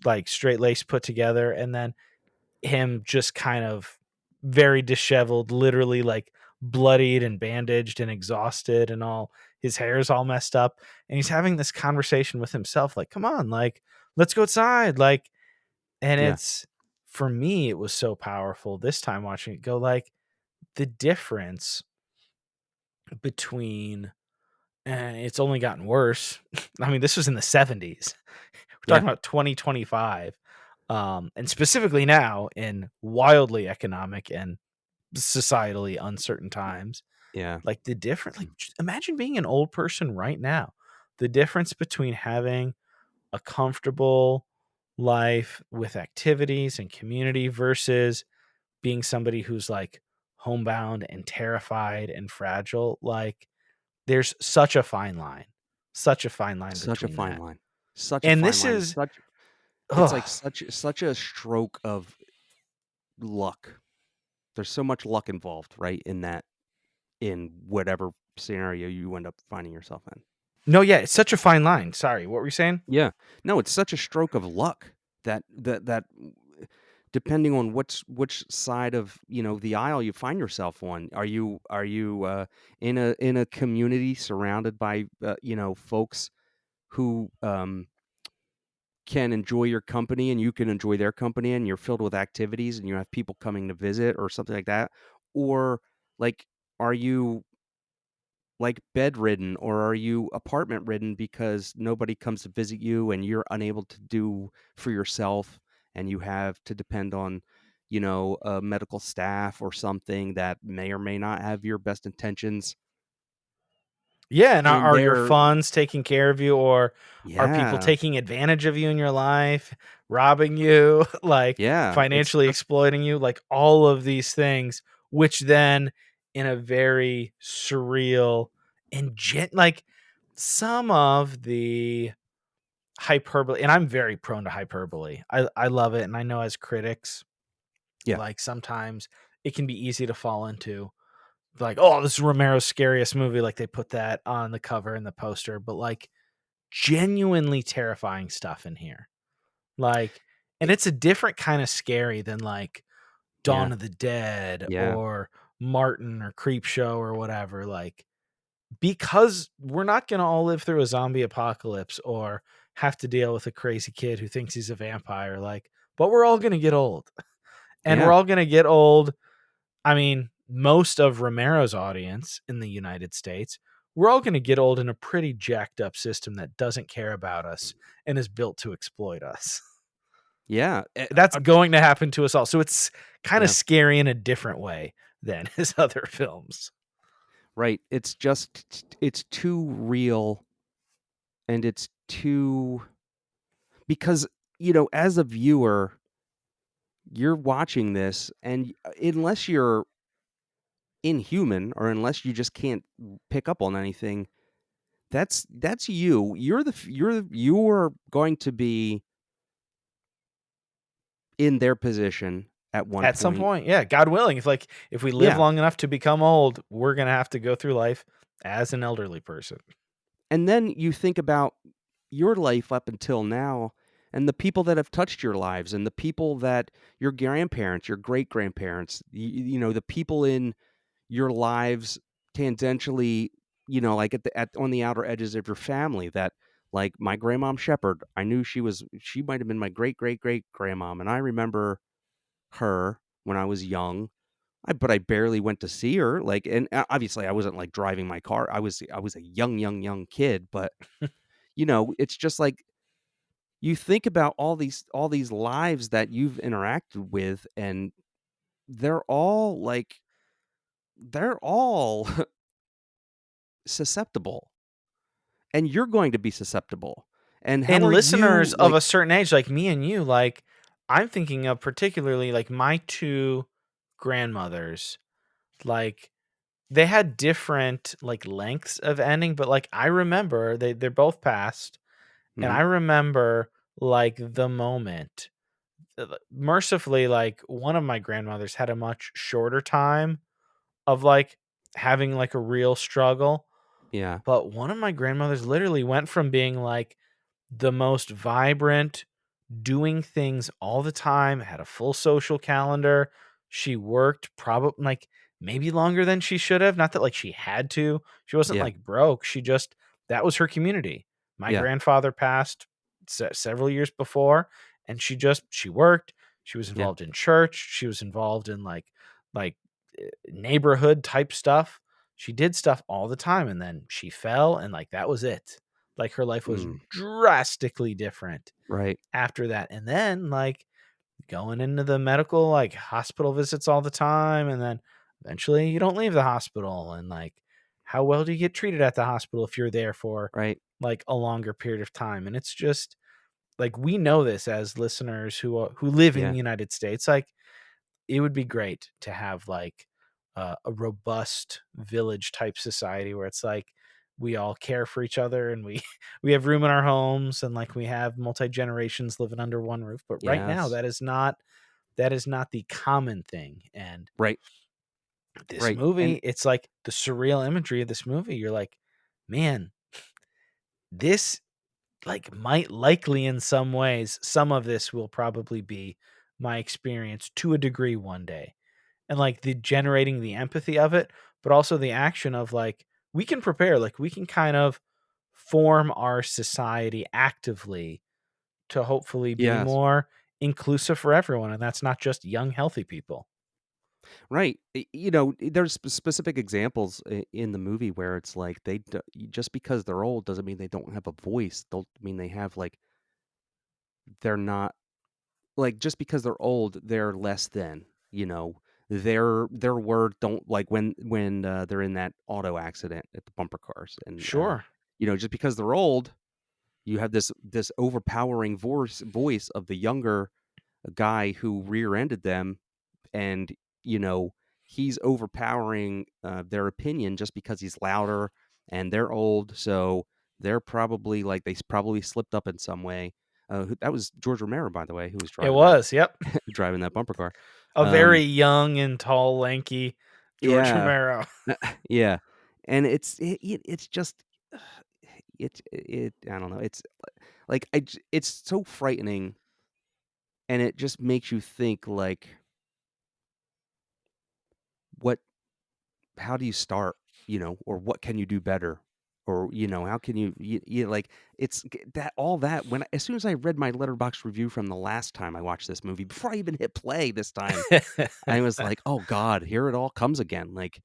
like straight lace put together. And then him just kind of very disheveled, literally like bloodied and bandaged and exhausted and all his hair's all messed up. And he's having this conversation with himself, like, come on, like, let's go outside. Like, and Yeah. it's for me, it was so powerful this time watching it go like the difference between, and it's only gotten worse. I mean, this was in the 70s. We're Yeah. talking about 2025. And specifically now in wildly economic and societally uncertain times, Yeah. like the different, like imagine being an old person right now. The difference between having a comfortable life with activities and community versus being somebody who's like homebound and terrified and fragile, like there's such a fine line Such a between fine that. line. Such a And fine this line. is, It's like oh, such a stroke of luck. There's so much luck involved, right, in whatever scenario you end up finding yourself in. no, yeah, it's such a fine line. Sorry, what were you saying? Yeah. No, it's such a stroke of luck that depending on which side of, the aisle you find yourself on. Are you in a community surrounded by, folks who, can enjoy your company and you can enjoy their company and you're filled with activities and you have people coming to visit or something like that? Or, like, are you like bedridden or are you apartment ridden because nobody comes to visit you and you're unable to do for yourself and you have to depend on a medical staff or something that may or may not have your best intentions Yeah, and and are your they're funds taking care of you, or are people yeah, taking advantage of you in your life, robbing you, like, yeah, it's financially just exploiting you, like, all of these things, which then in a very surreal and like, some of the hyperbole, and I'm very prone to hyperbole. I love it, and I know as critics, yeah, like, sometimes it can be easy to fall into, like, "Oh, this is Romero's scariest movie," like, they put that on the cover and the poster, but, like, genuinely terrifying stuff in here. Like, and it, it's a different kinda scary than, like, yeah, Dawn of the Dead yeah, or Martin or Creepshow or whatever, like, because we're not gonna all live through a zombie apocalypse or have to deal with a crazy kid who thinks he's a vampire, like, but we're all gonna get old, and we're yeah, all gonna get old. I mean, most of Romero's audience in the United States, we're all gonna get old in a pretty jacked up system that doesn't care about us and is built to exploit us. yeah, That's going to happen to us all. So it's kinda yeah. scary in a different way than his other films. Right. It's too real and it's too because, as a viewer, you're watching this and unless you're inhuman or unless you just can't pick up on anything, That's you. You're going to be in their position at one At some point. point, yeah, God willing, if we live Yeah, long enough to become old, we're gonna have to go through life as an elderly person. and then you think about your life up until now and the people that have touched your lives and the people that your grandparents, your great-grandparents, the people in your lives tangentially, like at on the outer edges of your family that like my grandmom Shepherd, I knew she might have been my great grandmom, and I remember her when I was young. But I barely went to see her. Like, and obviously I wasn't like driving my car. I was a young kid, but it's just like you think about all these lives that you've interacted with, and they're all like they're all susceptible, and you're going to be susceptible. And how And are you listeners of like? a certain age, like me and you, I'm thinking of particularly, my 2 grandmothers, like, they had different, lengths of ending, but, I remember they're both passed, and Mhm, I remember, the moment. Mercifully, one of my grandmothers had a much shorter time of, having, a real struggle, yeah, but one of my grandmothers literally went from being, the most vibrant, doing things all the time, had a full social calendar. She worked probably maybe longer than she should have. Not that she had to. She wasn't yeah, broke. She just that was her community. My yeah, grandfather passed several years before, and she worked. She was yeah, involved in church. She was involved in like neighborhood type stuff. She did stuff all the time, and then she fell, and that was it. Her life was mm, drastically different right, after that. And then going into the medical hospital visits all the time, and then eventually you don't leave the hospital, and how well do you get treated at the hospital if you're there for right, a longer period of time? And it's just we know this as listeners who live in yeah, the United States. It would be great to have a robust village type society where it's we all care for each other, and we we have room in our homes, and we have multi generations living under one roof. But right now yes, that is not the common thing. And right, this right, movie, and it's the surreal imagery of this movie. You're like, man, this might likely in some ways, some of this will probably be my experience to a degree one day. And the generating the empathy of it, but also the action of we can prepare, we can kind of form our society actively to hopefully be yes, more inclusive for everyone, and that's not just young healthy people. right. There's specific examples in the movie where it's like just because they're old doesn't mean they don't have a voice. Don't mean they have like they're not like just because they're old, they're less than, their word don't like when they're in that auto accident at the bumper cars and Sure. just because they're old, you have this overpowering voice of the younger guy who rear-ended them and you know he's overpowering their opinion just because he's louder and they're old, so they're probably like probably slipped up in some way. That was George Romero, by the way, who was It driving that was, yep. driving that bumper car. A very um young and tall, lanky George yeah. Romero. Yeah, and it's just I don't know, it's like it's so frightening, and it just makes you think like what how do you start, or what can you do better? Or, how can you like that all that when as soon as I read my letterbox review from the last time I watched this movie, before I even hit play this time, I was like, "Oh god, here it all comes again." Like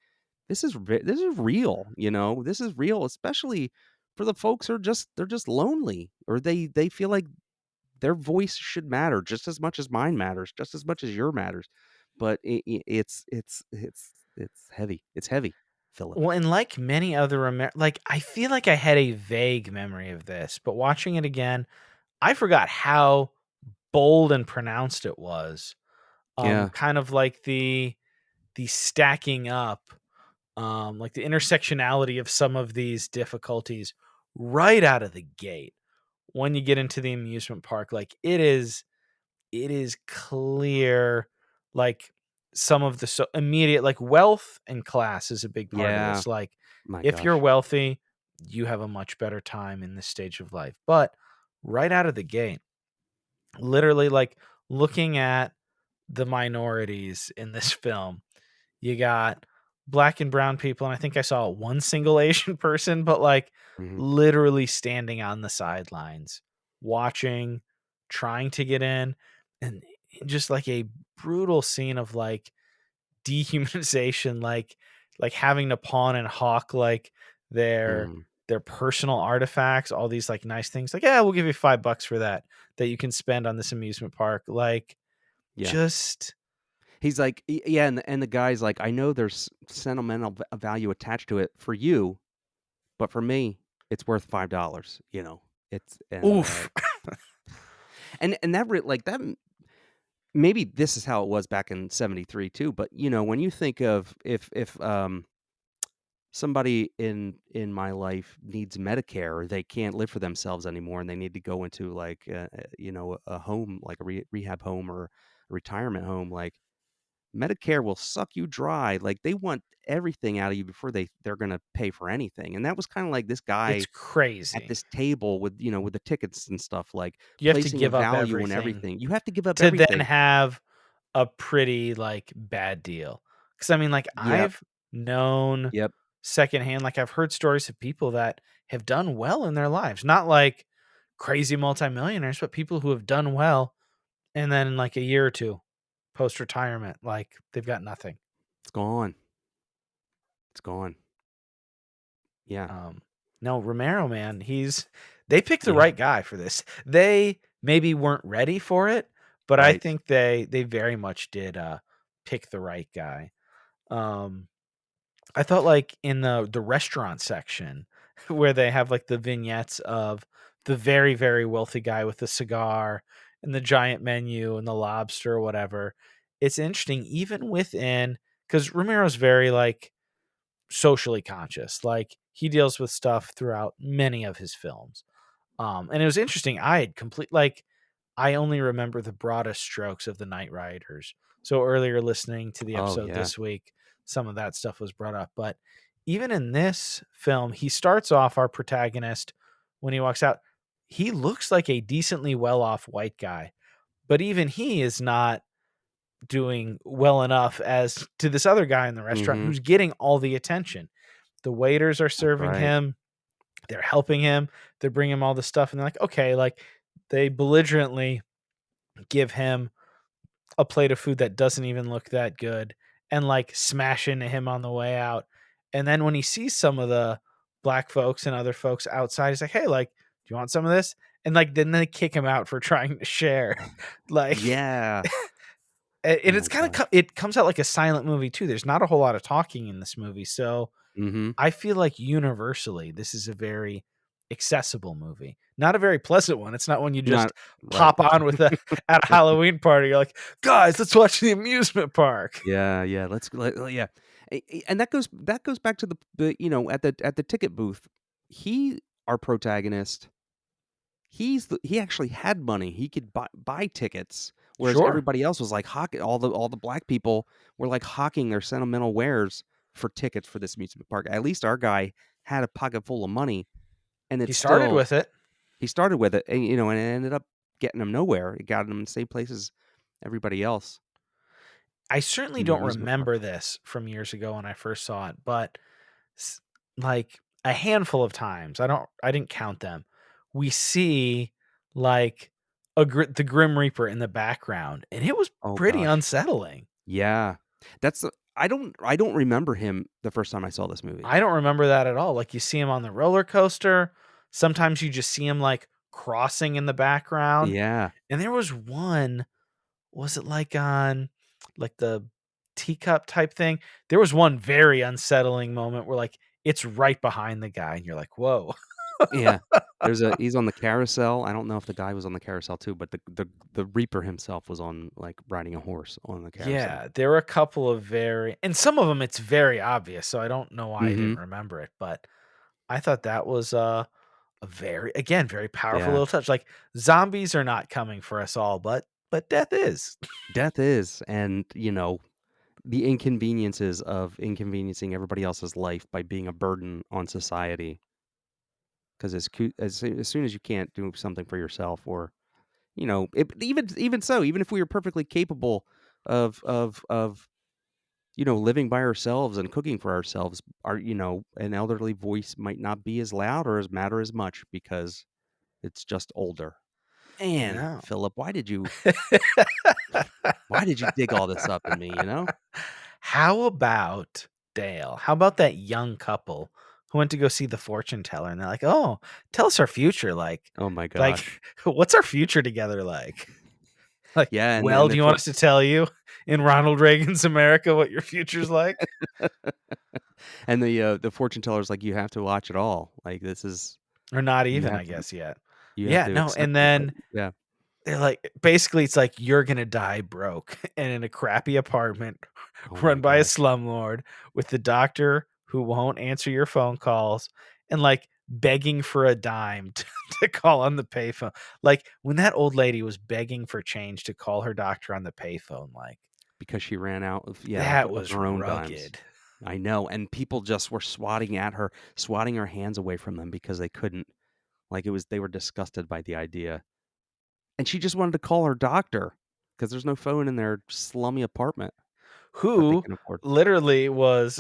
this is real, This is real, especially for the folks who are they're just lonely, or they feel like their voice should matter just as much as mine matters, just as much as your matters. But it's heavy. It's heavy, Philip. Well, and like many other I feel like I had a vague memory of this, but watching it again, I forgot how bold and pronounced it was. Yeah. Kind of like the stacking up, the intersectionality of some of these difficulties right out of the gate, when you get into the amusement park, like, it is clear, like, some of the immediate, like, wealth and class is a big part of Yeah. this. Like, My if you're gosh. wealthy, you have a much better time in this stage of life. But right out of the gate, literally, like, looking at the minorities in this film, you got black and brown people, and I think I saw one single Asian person, but, like, Mhm. literally standing on the sidelines, watching, trying to get in, and just, like, a brutal scene of, like, dehumanization, like having to pawn and hawk, like, their Mm. their personal artifacts, all these, like, nice things, like, "Yeah, we'll give you $5 for that you can spend on this amusement park." Like, Yeah. just He's like, yeah, and the guy's like, "I know there's sentimental value attached to it for you, but for me, it's worth $5." You know? It's oof. and that like, that maybe this is how it was back in '73 too, but, when you think of if somebody in my life needs Medicare or they can't live for themselves anymore and they need to go into, like, a home, like a rehab home or a retirement home, like, Medicare will suck you dry, like, they want everything out of you before they're gonna pay for anything, and that was kinda like this It's guy at crazy. this table with, with the tickets and stuff, like, You have to placing a give up value on everything everything. You have to give up to then everything. have a pretty, like, bad deal. Because I mean, like, Yep, I've known yep. secondhand, like, I've heard stories of people that have done well in their lives, not like crazy multimillionaires, but people who have done well, and then in, like, a year or 2 post-retirement, like, they've got nothing. It's gone. It's gone. Yeah, Um, no, Romero, man, they picked the yeah, right guy for this. They maybe weren't ready for it, but I right. think they very much did, pick the right guy. Um, I thought, like, in the restaurant section where they have, like, the vignettes of the very, very wealthy guy with the cigar and the giant menu and the lobster or whatever, it's interesting even within, because Romero's very, like, socially conscious, like, he deals with stuff throughout many of his films. And it was interesting, I only remember the broadest strokes of the Night Riders. So earlier listening to the Oh, episode yeah. this week, some of that stuff was brought up. But even in this film, he starts off, our protagonist, when he walks out, he looks like a decently well off white guy. But even he is not doing well enough as to this other guy in the restaurant Mhm. who's getting all the attention. The waiters are That's serving right. him, they're helping him, they're bringing him all this stuff, and they're like, okay, like, they belligerently give him a plate of food that doesn't even look that good and, like, smash into him on the way out. And then when he sees some of the black folks and other folks outside, he's like, "Hey, like, do you want some of this?" And, like, then they kick him out for trying to share. Like, Yeah. and Oh it's my kinda gosh. it comes out like a silent movie too. There's not a whole lot of talking in this movie, so Mhm. I feel like universally, this is a very accessible movie. Not a very pleasant one. It's not one you Not just right. pop on with a at a Halloween party. You're like, "Guys, let's watch the amusement park." Yeah, yeah, yeah. And that goes back to at the ticket booth, our protagonist, he actually had money. He could buy tickets, whereas Sure. everybody else was like hawking all the black people were like hawking their sentimental wares for tickets for this amusement park. At least our guy had a pocket full of money, and He it's started still with it. he started with it, and it ended up getting him nowhere. It got him in the same place as everybody else I certainly in the don't amusement park. remember this from years ago when I first saw it, but s like, a handful of times, I didn't count them, we see, like, the Grim Reaper in the background, and it was Oh pretty gosh. unsettling. Yeah. I don't remember him the first time I saw this movie. I don't remember that at all. Like, you see him on the roller coaster. Sometimes you just see him, like, crossing in the background. Yeah. And there was one, was it, like, on, like, the teacup type thing? There was one very unsettling moment where, like, it's right behind the guy, and you're like, "Whoa." Yeah. He's on the carousel. I don't know if the guy was on the carousel too, but the Reaper himself was on, like, riding a horse on the carousel. Yeah, there were a couple of very, and some of them it's very obvious, so I don't know why I didn't Mhm. remember it, but I thought that was, A very powerful Yeah. little touch. Like, zombies are not coming for us all, but death is. Death is, and, the inconveniences of inconveniencing everybody else's life by being a burden on society. 'Cause as soon as you can't do something for yourself or, even so, even if we were perfectly capable of, living by ourselves and cooking for ourselves, an elderly voice might not be as loud or as matter as much because it's just older. Man, Yeah. Philip, why did you dig all this up in me, you know? How about Dale? How about that young couple who went to go see the fortune teller and they're like, "Oh, tell us our future like." Oh my Like, gosh. what's our future together like? Like, Yeah, "Well, and do the you want for us to tell you in Ronald Reagan's America what your future's like?" and the fortune teller's like, "You have to watch it all. Like, this is Or not you even, have I to guess, yet. you have Yeah, to no, accept and it." Like, then yeah. they're like basically, it's like, "You're gonna die broke and in a crappy apartment Oh my run by a gosh. slumlord with the doctor who won't answer your phone calls and, like, begging for a dime to call on the payphone." Like, when that old lady was begging for change to call her doctor on the payphone, like, Because she ran out of that of was her own dimes. rugged. I know, and people just were swatting at her, swatting her hands away from them because they couldn't they were disgusted by the idea. And she just wanted to call her doctor because there's no phone in their slummy apartment that they Who can afford. literally was,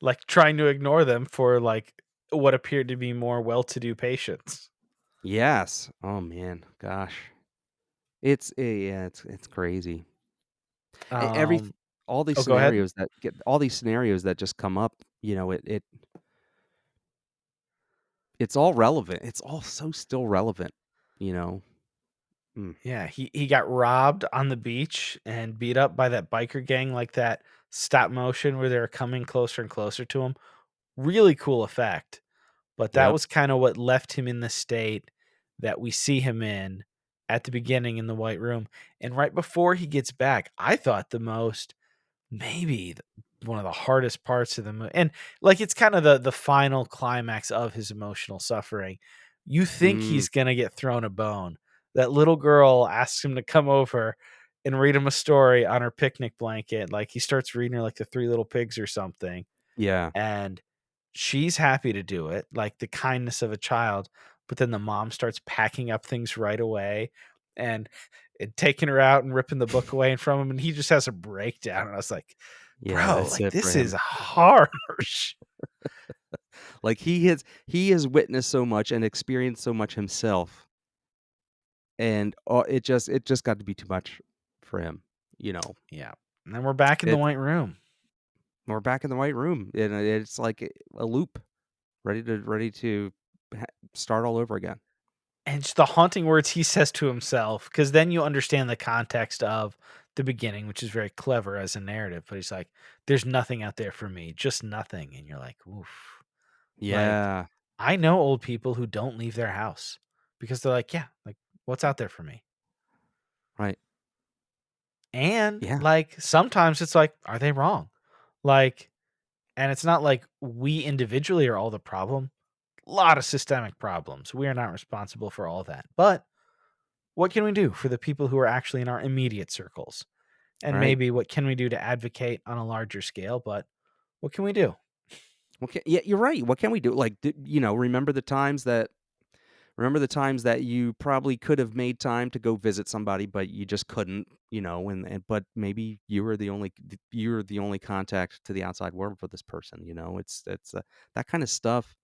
like, trying to ignore them for, like, what appeared to be more well-to-do patients. Yes. Oh man, gosh. Yeah, it's crazy. E every Um all these oh, go ahead. scenarios that get all these scenarios that just come up, it's all relevant. It's all so still relevant, you know? Mm, Yeah, he got robbed on the beach and beat up by that biker gang, like that stop motion where they were coming closer and closer to him. Really cool effect, but that yep. was kinda what left him in the state that we see him in at the beginning in the White Room, and right before he gets back, I thought the most maybe one of the hardest parts of the movie, and, like, it's kinda the final climax of his emotional suffering. You think Mm, he's gonna get thrown a bone. That little girl asks him to come over and read him a story on her picnic blanket, like, he starts reading her, like, The Three Little Pigs or something, yeah. and she's happy to do it, like, the kindness of a child, but then the mom starts packing up things right away and taking her out and ripping the book away from him, and he just has a breakdown, and I was like, Yeah, "Bro, that's like, it for this is him. harsh." Like, he has witnessed so much and experienced so much himself, and, it just got to be too much for him, you know? Yeah, and then we're back in the It's White Room, we're back in the White Room, and it's like a loop, ready to ha start all over again. and just the haunting words he says to himself, because then you understand the context of the beginning, which is very clever as a narrative, but he's like, "There's nothing out there for me, just nothing," and you're like, "Oof." Like, Yeah, I know old people who don't leave their house because they're like, "Yeah, like, what's out there for me?" right. And, Yeah, like, sometimes it's like, are they wrong? Like, and it's not like we individually are all the problem. A lot of systemic problems. We are not responsible for all that. But what can we do for the people who are actually in our immediate circles? And right. maybe what can we do to advocate on a larger scale? But what can we do? Okay, yeah, you're right. What can we do? Like, remember the times that you probably could have made time to go visit somebody, but you just couldn't, but maybe you were the only contact to the outside world for this person, that kind of stuff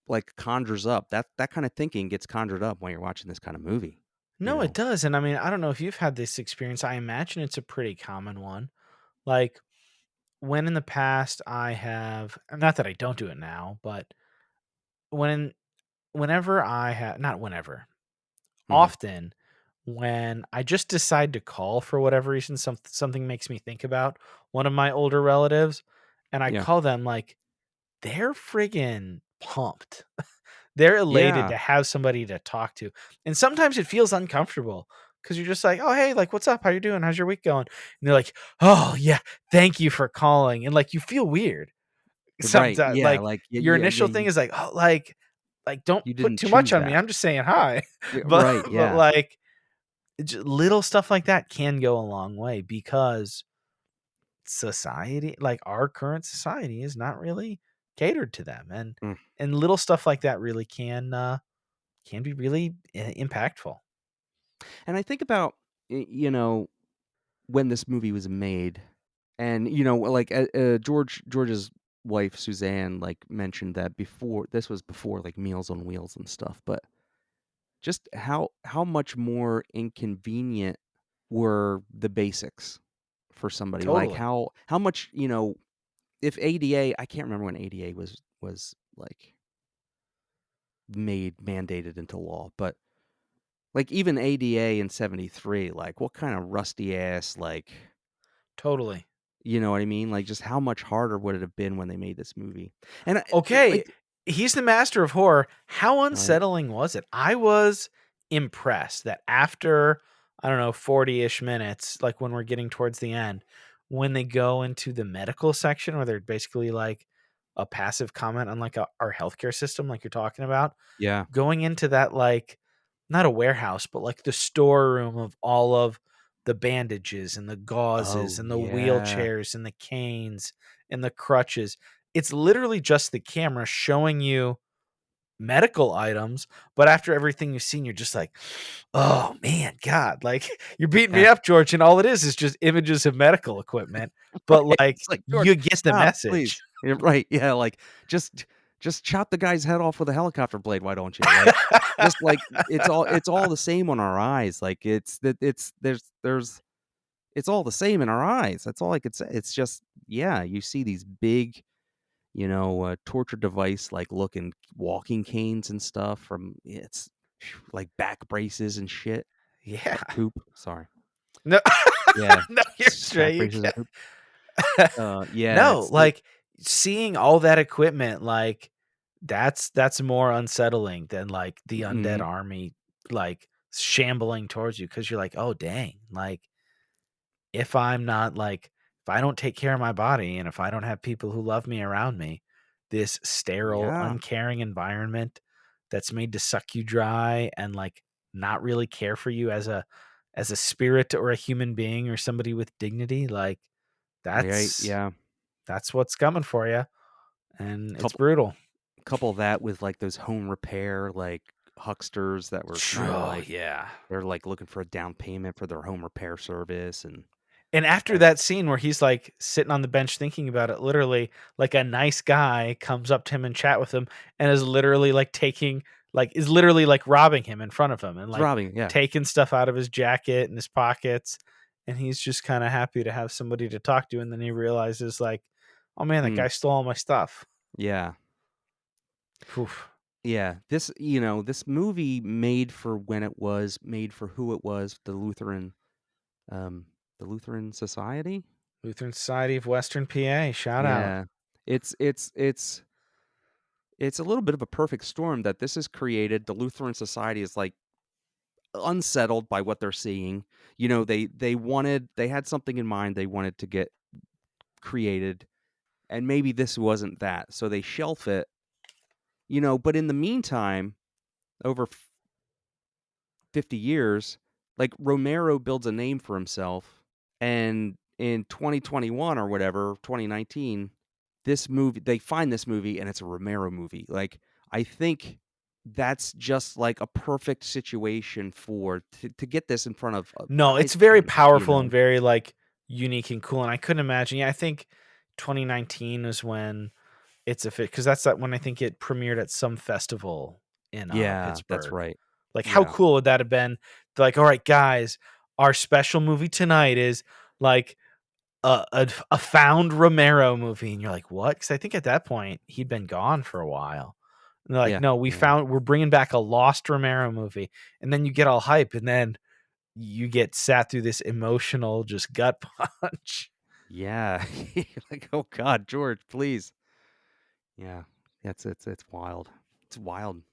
like conjures up. That kind of thinking gets conjured up when you're watching this kind of movie, you No, it know. does. And I mean, I don't know if you've had this experience. I imagine it's a pretty common one. Like, when in the past I have, not that I don't do it now, but when whenever I have, not whenever, Mhm. often when I just decide to call for whatever reason, something makes me think about one of my older relatives, and I Yeah. call them, like, they're friggin' pumped. They're elated Yeah. to have somebody to talk to, and sometimes it feels uncomfortable because 'cause you're just like, "Oh, hey, like, what's up? How you doing? How's your week going?" And they're like, "Oh, yeah, thank you for calling," and, like, you feel weird. Right. Sometimes, Yeah. like, Like, yeah, your yeah, initial yeah. thing is like, "Oh," like, like, don't You put didn't too much choose on me. that. I'm just saying hi. Yeah, But right, but, yeah. like, little stuff like that can go a long way because society, like our current society, is not really catered to them, Mm. and little stuff like that really can be really impactful. And I think about, when this movie was made and, like, George's wife, Suzanne, like, mentioned that before this was before, like, Meals on Wheels and stuff, but just how much more inconvenient were the basics for somebody? Like, Totally. how much, if ADA I can't remember when ADA was, like, mandated into law, but, like, even ADA in '73, like, what kinda rusty ass, like, Totally. you know what I mean? Like, just how much harder would it have been when they made this movie? And Okay, like he's the master of horror. How right? unsettling was it? I was impressed that after, I don't know, 40-ish minutes, like when we're getting towards the end, when they go into the medical section where they're basically like a passive comment on like our healthcare system, like you're talking about, Yeah. going into that, like, not a warehouse, but like the storeroom of all of the bandages and the gauzes Oh, and the yeah. wheelchairs and the canes and the crutches. It's literally just the camera showing you medical items, but after everything you've seen, you're just like, "Oh, man, God, like, you're beating me Yeah. up, George, and all it is just images of medical equipment." But, Right, like, it's like, "George, you get the stop, message. please." Yeah, right, yeah, like, just chop the guy's head off with a helicopter blade, why don't you? Like, just, like, it's all the same on our eyes, like, it's there's it's all the same in our eyes, that's all I could say. It's just yeah, you see these big, torture device, like, looking walking canes and stuff from it's like back braces and shit, Yeah. or poop, sorry. No, Yeah, no, you're back straight, you braces and can't. poop. Yeah, No, it's it like, seeing all that equipment, like, that's more unsettling than, like, the undead mhm, army, like, shambling towards you because 'cause you're like, "Oh, dang," like, if I'm not, like, if I don't take care of my body and if I don't have people who love me around me, this sterile, yeah, uncaring environment that's made to suck you dry and, like, not really care for you as a spirit or a human being or somebody with dignity, like, right, that's yeah. that's what's coming for you, and it's Couple brutal. couple that with, like, those home repair, like, hucksters that were kinda Oh, like yeah. they're, like, looking for a down payment for their home repair service, and And after that's that scene where he's, like, sitting on the bench thinking about it, literally, like, a nice guy comes up to him and chat with him and is literally, like, is literally, like, robbing him in front of him and, it's like, robbing, yeah, taking stuff out of his jacket and his pockets, and he's just kinda happy to have somebody to talk to, and then he realizes, like, "Oh, man, that mm, guy stole all my stuff." yeah. Oof. Yeah, this movie made for when it was, made for who it was, um, the Lutheran Society? Lutheran Society of Western PA, shout out. Yeah. It's a little bit of a perfect storm that this is created. The Lutheran Society is, like, unsettled by what they're seeing. They had something in mind they wanted to get created, and maybe this wasn't that, so they shelf it, but in the meantime, over 50 years, like, Romero builds a name for himself, and in 2021 or whatever, 2019, they find this movie and it's a Romero movie. Like, I think that's just, like, a perfect situation to get this in front of, No, it's eyes very again, powerful and very, like, unique and cool, and I couldn't imagine, yeah, I think 2019 is when it's a fit because that's that when I think it premiered at some festival in, Yeah, that's Pittsburgh. right. Like, how Yeah. cool would that have been? They're like, "Alright, guys, our special movie tonight is, like, a found Romero movie," and you're like, "What?" Because I think at that point, he'd been gone for a while. And they're like, Yeah. "No, Yeah. we're bringing back a lost Romero movie," and then you get all hype, and then you get sat through this emotional just gut punch. Yeah. Like, "Oh god, George, please." Yeah. It's wild. It's wild.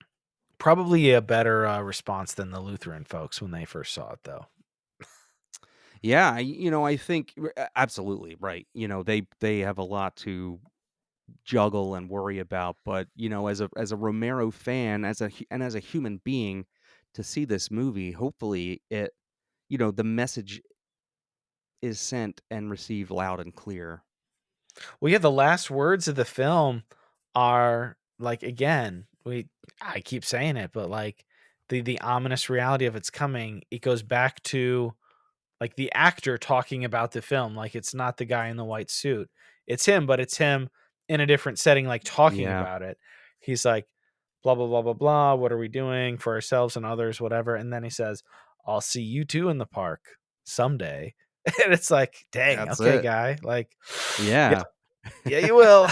Probably a better, response than the Lutheran folks when they first saw it, though. Yeah, I think absolutely, right. They have a lot to juggle and worry about, but, as a Romero fan, as a human being, to see this movie, hopefully the message is sent and received loud and clear. Well, yeah, the last words of the film are like again, I keep saying it, but like the ominous reality of it's coming, it goes back to like the actor talking about the film, like it's not the guy in the white suit. It's him, but it's him in a different setting, like talking Yeah, about it. He's like, blah, blah, blah, blah, blah. What are we doing for ourselves and others, whatever. And then he says, I'll see you too in the park someday. And it's like, dang, that's okay, it. guy. Like, yeah, Yeah. yeah, you will.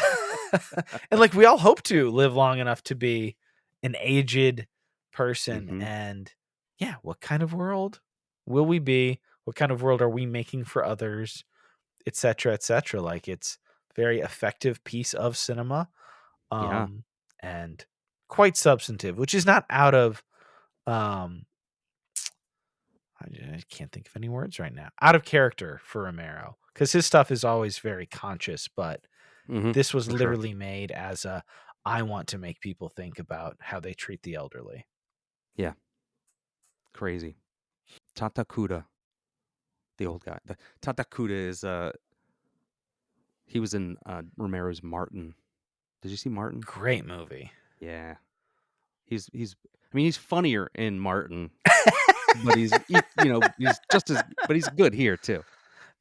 And like we all hope to live long enough to be an aged person. Mhm. And yeah, what kind of world will we be? What kind of world are we making for others, et cetera, et cetera? Like it's very effective piece of cinema, Yeah. um, and quite substantive, which is not out of um I can't think of any words right now. Out of character for Romero because his stuff is always very conscious, but Mhm. this was For sure. literally made as a I want to make people think about how they treat the elderly. Yeah. Crazy. Tatakuda, the old guy. Tatakuda is, he was in, Romero's Martin. Did you see Martin? Great movie. Yeah. He's funnier in Martin, but he's just as but he's good here too.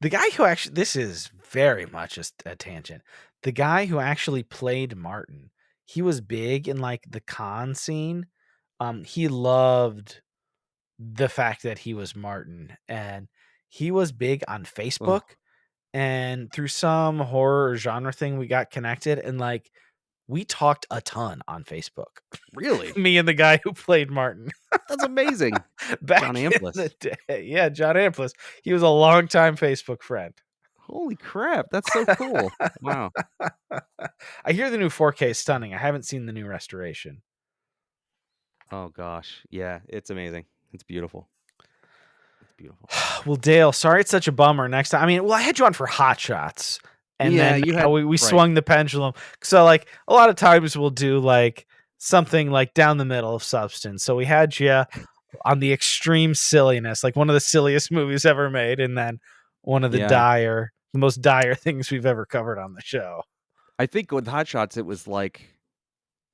The guy who actually this is very much a tangent. The guy who actually played Martin, he was big in like the con scene. He loved the fact that he was Martin and he was big on Oh, Facebook and through some horror or genre thing we got connected and like we talked a ton on Facebook. really? Me and the guy who played Martin That's amazing. John back in the Amplis. day. Yeah, John Amplis. He was a longtime Facebook friend. Holy crap, that's so cool. Wow. I hear the new 4K is stunning. I haven't seen the new restoration. Oh gosh. Yeah, it's amazing. It's beautiful. It's beautiful. Well, Dale, sorry it's such a bummer. Next time, I mean, well, I had you on for Hot Shots, and Yeah, then you how had we right. swung the pendulum. So, like, a lot of times we'll do like something like down the middle of substance. So we had you on the extreme silliness, like one of the silliest movies ever made, and then one of Yeah. the most dire things we've ever covered on the show. I think with Hot Shots, it was like,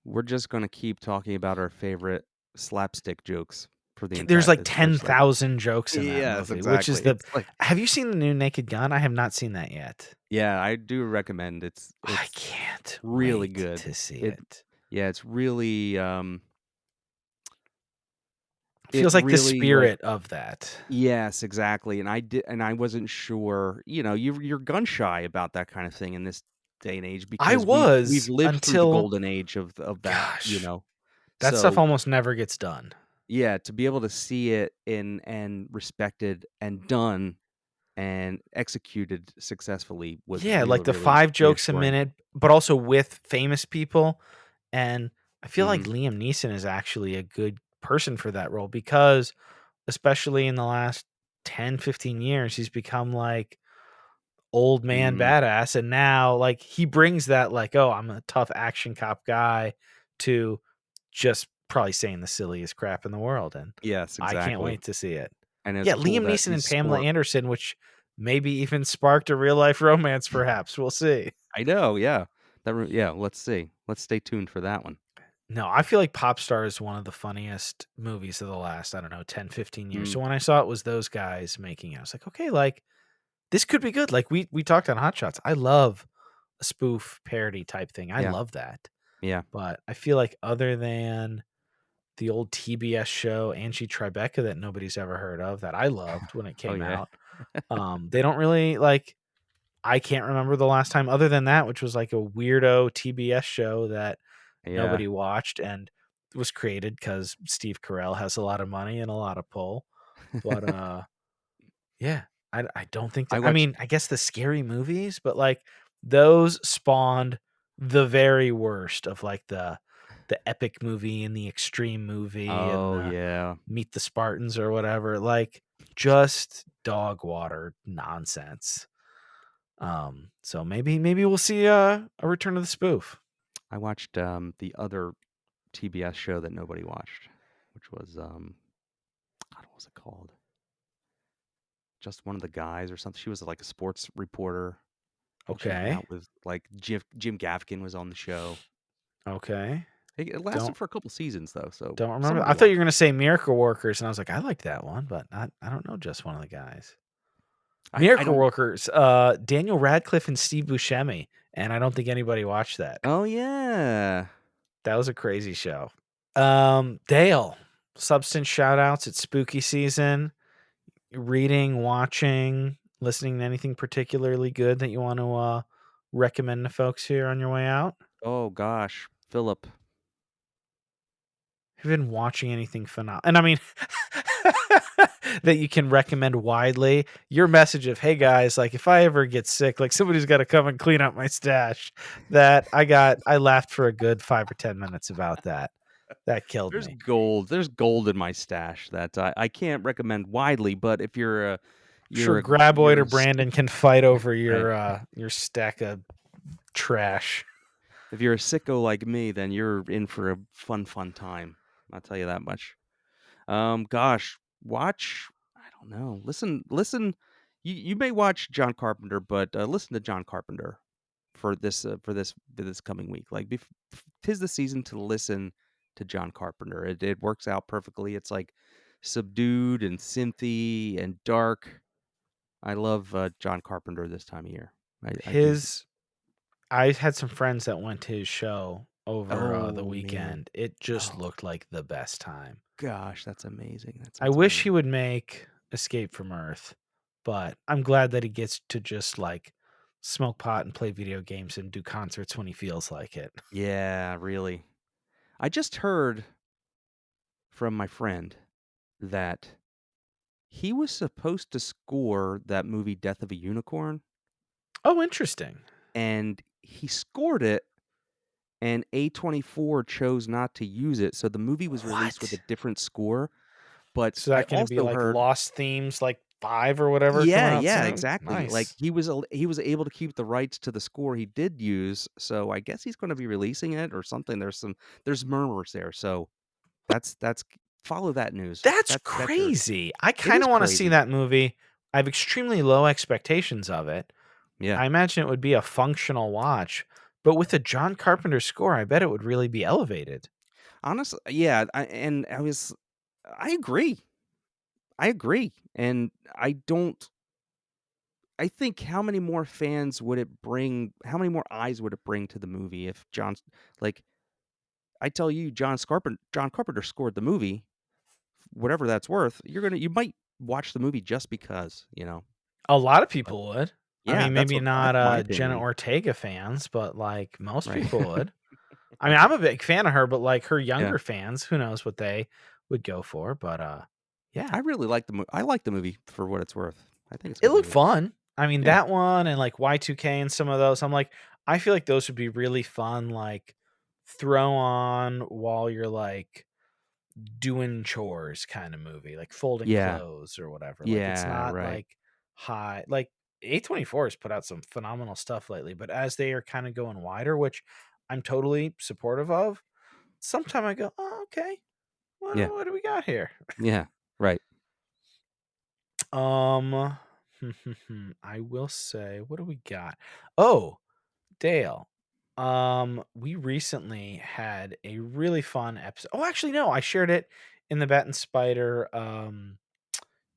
we're just gonna keep talking about our favorite slapstick jokes for the There's entire like there's like 10,000 jokes in that yes, movie, which is exactly. the It's like have you seen the new Naked Gun? I have not seen that yet. yeah, I do recommend I it's can't really wait good. to see It it. yeah, it Feels like the really, like spirit of that. yes, exactly, and I wasn't sure, you're gun shy about that kind of thing in this day and age I because we've was lived through the until golden age of that, gosh, that stuff So, almost never gets done. yeah, to be able to see it in and respected and done and executed successfully was Yeah, like really, the really 5 jokes a reassuring. minute, but also with famous people, and I feel like Mhm, Liam Neeson is actually a good person for that role because especially in the last 10, 15 years, he's become like old man mhm. badass, and now, like, he brings that, like, "Oh, I'm a tough action cop guy," to just probably saying the silliest crap in the world, and Yes, I can't exactly, wait to see it. and it's Yeah, cool Liam that Neeson his and Pamela sport Anderson, which maybe even sparked a real life romance perhaps, we'll see. I know, yeah. Yeah, let's see. Let's stay tuned for that one. No, I feel like Popstar is one of the funniest movies of the last, I don't know, 10, 15 years, Mm, so when I saw it was those guys making it, I was like, "Okay, like, this could be good," like, we talked on Hot Shots, I love a spoof parody type thing, I yeah, love that. yeah. But I feel like other than the old TBS show, Angie Tribeca, that nobody's ever heard of, that I loved when it Oh, came yeah. out, they don't really like I can't remember the last time other than that, which was like a weirdo TBS show that Yeah. nobody watched and was created because Steve Carell has a lot of money and a lot of pull. But, yeah, I don't think I that I watched mean, I guess the scary movies, but, like, those spawned the very worst of, like, the epic movie and the extreme movie and oh, the yeah. Meet the Spartans or whatever, like, just dog water nonsense. So maybe we'll see a return of the spoof. I watched the other TBS show that nobody watched, which was God, what was it called? Just one of the guys or something. She was like a sports reporter, and she hung Okay. out with like Jim Gaffigan was on the show. Okay. It lasted Don't for a couple seasons though, so don't remember. somebody I thought you were watched gonna it. say Miracle Workers, and I was like, I like that one, but I don't know just one of the guys. I Miracle don't. Workers, Daniel Radcliffe and Steve Buscemi, and I don't think anybody watched that. Oh yeah. That was a crazy show. Dale, substance shout outs. It's spooky season. Reading, watching, listening to anything particularly good that you want to recommend to folks here on your way out? Oh gosh, Philip. Have you been watching anything phenomenal? And I mean, that you can recommend widely. Your message of, hey guys, like if I ever get sick, like somebody's got to come and clean up my stash. I laughed for a good 5 or 10 minutes about that. That killed There's me. gold. There's gold in my stash that I can't recommend widely, but if you're a Sure, you're a Graboid you're or a sick Brandon can fight over right. your stack of trash. If you're a sicko like me, then you're in for a fun time. I'll tell you that much. Gosh, watch. I don't know. Listen. You may watch John Carpenter, but listen to John Carpenter for this coming week. Like, 'tis the season to listen to John Carpenter. It works out perfectly. It's like subdued and synthy and dark. I love John Carpenter this time of year. I do. His I had some friends that went to his show over, the Oh man. weekend. It just Oh looked like the best time. gosh, that's amazing. That I sounds wish he amazing. would make Escape from Earth, but I'm glad that he gets to just, like, smoke pot and play video games and do concerts when he feels like it. Yeah, really. I just heard from my friend that he was supposed to score that movie Death of a Unicorn, Oh, interesting. and he scored it, and A24 chose not to use it, so the movie was released with a What? different score, but So I that gonna be, also like, heard. Lost Themes, like, 5 or whatever coming Yeah, out yeah, soon? exactly, like, Nice. he was able to keep the rights to the score he did use, so I guess he's gonna be releasing it or something. There's murmurs there, so that's follow that news. That's That's your crazy. I it is kinda wanna see crazy. that movie. I have extremely low expectations of it. Yeah. I imagine it would be a functional watch, but with a John Carpenter score, I bet it would really be elevated. Honestly, yeah, I agree. I agree, and I think how many more fans would it bring how many more eyes would it bring to the movie if John's like, I tell you, John Carpenter scored the movie, whatever that's worth, you might watch the movie just because, you know? A lot of But people would. I yeah, mean, maybe that's not, my Jenna opinion. Ortega fans, but, like, most Right. people would. I mean, I'm a big fan of her, but, like, her Yeah. younger fans, who knows what they would go for, but, yeah. I like the movie for what it's worth. I think it's a It good looked movie. fun. I mean, Yeah. that one and, like, Y2K and some of those, I'm like, I feel like those would be really fun, like, throw on while you're, like, doing chores kinda movie, like folding Yeah. clothes or whatever. Like, it's Yeah, not, right. like, high like, A24 has put out some phenomenal stuff lately, but as they are kinda going wider, which I'm totally supportive of, sometime I go, "Oh, okay. Yeah. What do we got here?" Yeah. Right. Um, I will say, what do we got? Oh, Dale, we recently had a really fun episode. Oh, actually, no, I shared it in the Bat and Spider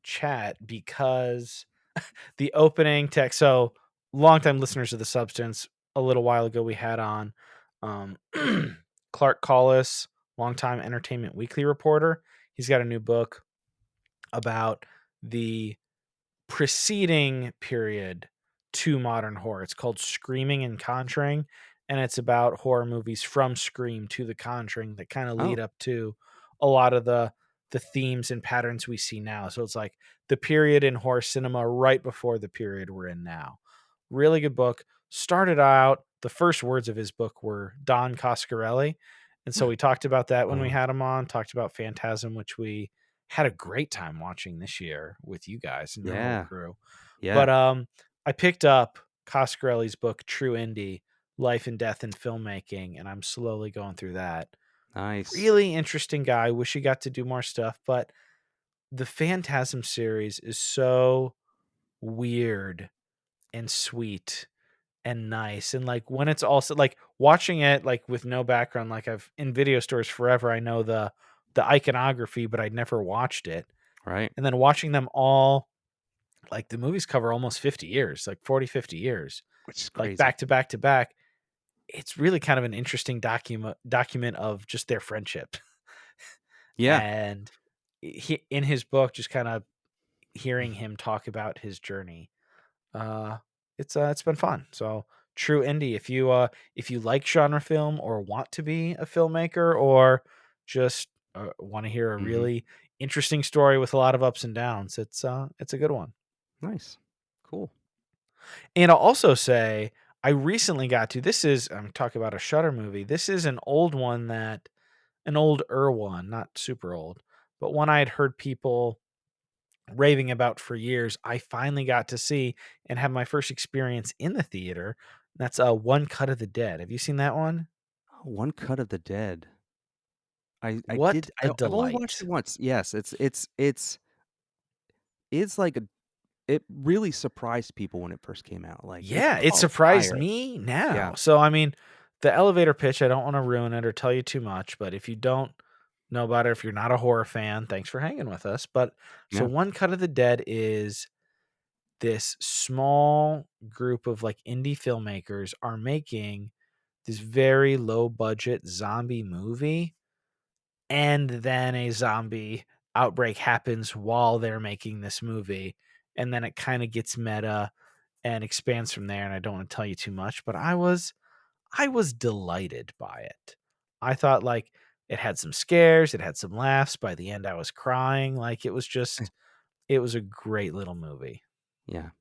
chat because the opening text. So, longtime listeners of the Substance, a little while ago, we had on um, Clark Collis, longtime Entertainment Weekly reporter. He's got a new book about the preceding period to modern horror. It's called Screaming and Conjuring, and it's about horror movies from Scream to The Conjuring that kind of lead Oh, up to a lot of the themes and patterns we see now. So it's like the period in horror cinema right before the period we're in now. Really good book. Started out, the first words of his book were Don Coscarelli. And so we talked about that when we oh, had him on, talked about Phantasm, which we had a great time watching this year with you guys and your whole yeah. crew. Yeah. But I picked up Coscarelli's book, True Indie: Life and Death in Filmmaking, and I'm slowly going through that. Nice. Really interesting guy. Wish he got to do more stuff, but the Phantasm series is so weird and sweet and nice. And like when it's also like watching it like with no background, like I've in video stores forever, I know the iconography, but I'd never watched it. Right. And then watching them all, like the movies cover almost 50 years, like 40, 50 years, Which is like crazy. back to back to back. It's really kind of an interesting document of just their friendship. Yeah. And he in his book, just kind of hearing him talk about his journey. Uh it's been fun. So true indie. If you like genre film or want to be a filmmaker or just want to hear a Mhm. really interesting story with a lot of ups and downs, it's a good one. Nice. Cool. And I'll also say I recently got to this is I'm talking about a Shutter movie. This is an old one that an older one, not super old, but one I had heard people raving about for years. I finally got to see and have my first experience in the theater. That's One Cut of the Dead. Have you seen that one? Oh, One Cut of the Dead. I What did a I've only watched delight. it once. Yes, it's like a it really surprised people when it first came out, like, it Yeah, it caught surprised fire. me Yeah, now. So I mean, the elevator pitch, I don't want to ruin it or tell you too much, but if you don't know about it, if you're not a horror fan, thanks for hanging with us. But so yeah, One Cut of the Dead is this small group of like indie filmmakers are making this very low budget zombie movie, and then a zombie outbreak happens while they're making this movie, and then it kind of gets meta and expands from there. And I don't want to tell you too much, but I was delighted by it. I thought like it had some scares, it had some laughs. By the end I was crying. Like it was a great little movie. yeah.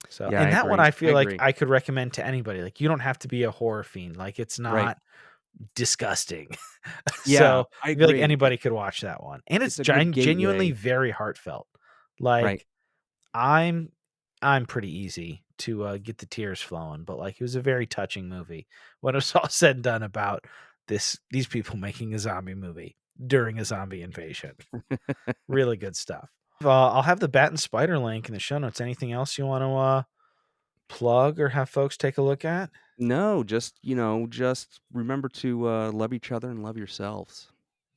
So, Yeah, I and that one agree, I I feel like agree. I could recommend to anybody. Like you don't have to be a horror fiend. Like it's Right. not disgusting. Yeah, So, I I feel like agree. anybody could watch that one, and it's It's a good genuinely gateway. very heartfelt. Right. Like, I'm I'm pretty easy to, get the tears flowing, but, like, it was a very touching movie when it was all said and done about these people making a zombie movie during a zombie invasion. Really good stuff. I'll have the Bat and Spider link in the show notes. Anything else you wanna, plug or have folks take a look at? No, just, just remember to, love each other and love yourselves,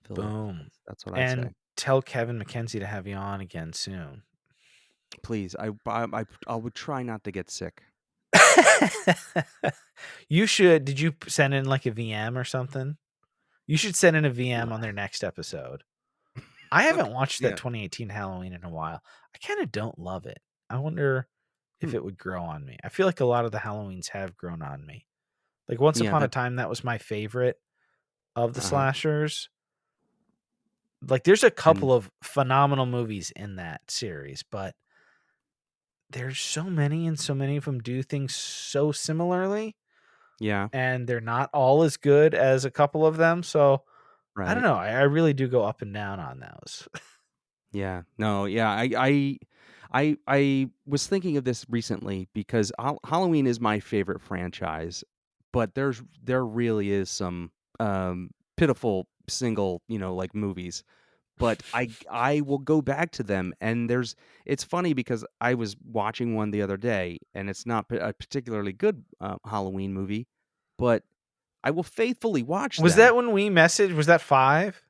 Philip. Boom. That's what I And say. tell Kevin McKenzie to have you on again soon. Please, I would try not to get sick. You should did you send in, like, a VM or something? You should send in a VM Ugh. on their next episode. I haven't Okay, watched that yeah. 2018 Halloween in a while. I kinda don't love it. I wonder if Hmm. it would grow on me. I feel like a lot of the Halloweens have grown on me. Like, Once Yeah, Upon a that Time, that was my favorite of the uh-huh, slashers. Like, there's a and couple of phenomenal movies in that series, but there's so many, and so many of them do things so similarly, yeah, and they're not all as good as a couple of them, so I don't right. know, I really do go up and down on those. Yeah. No, yeah, I was thinking of this recently because Halloween is my favorite franchise, but there really is some, pitiful single, like, movies, but I will go back to them, and it's funny because I was watching one the other day, and it's not a particularly good, Halloween movie, but I will faithfully watch Was them. that when we messaged was that 5?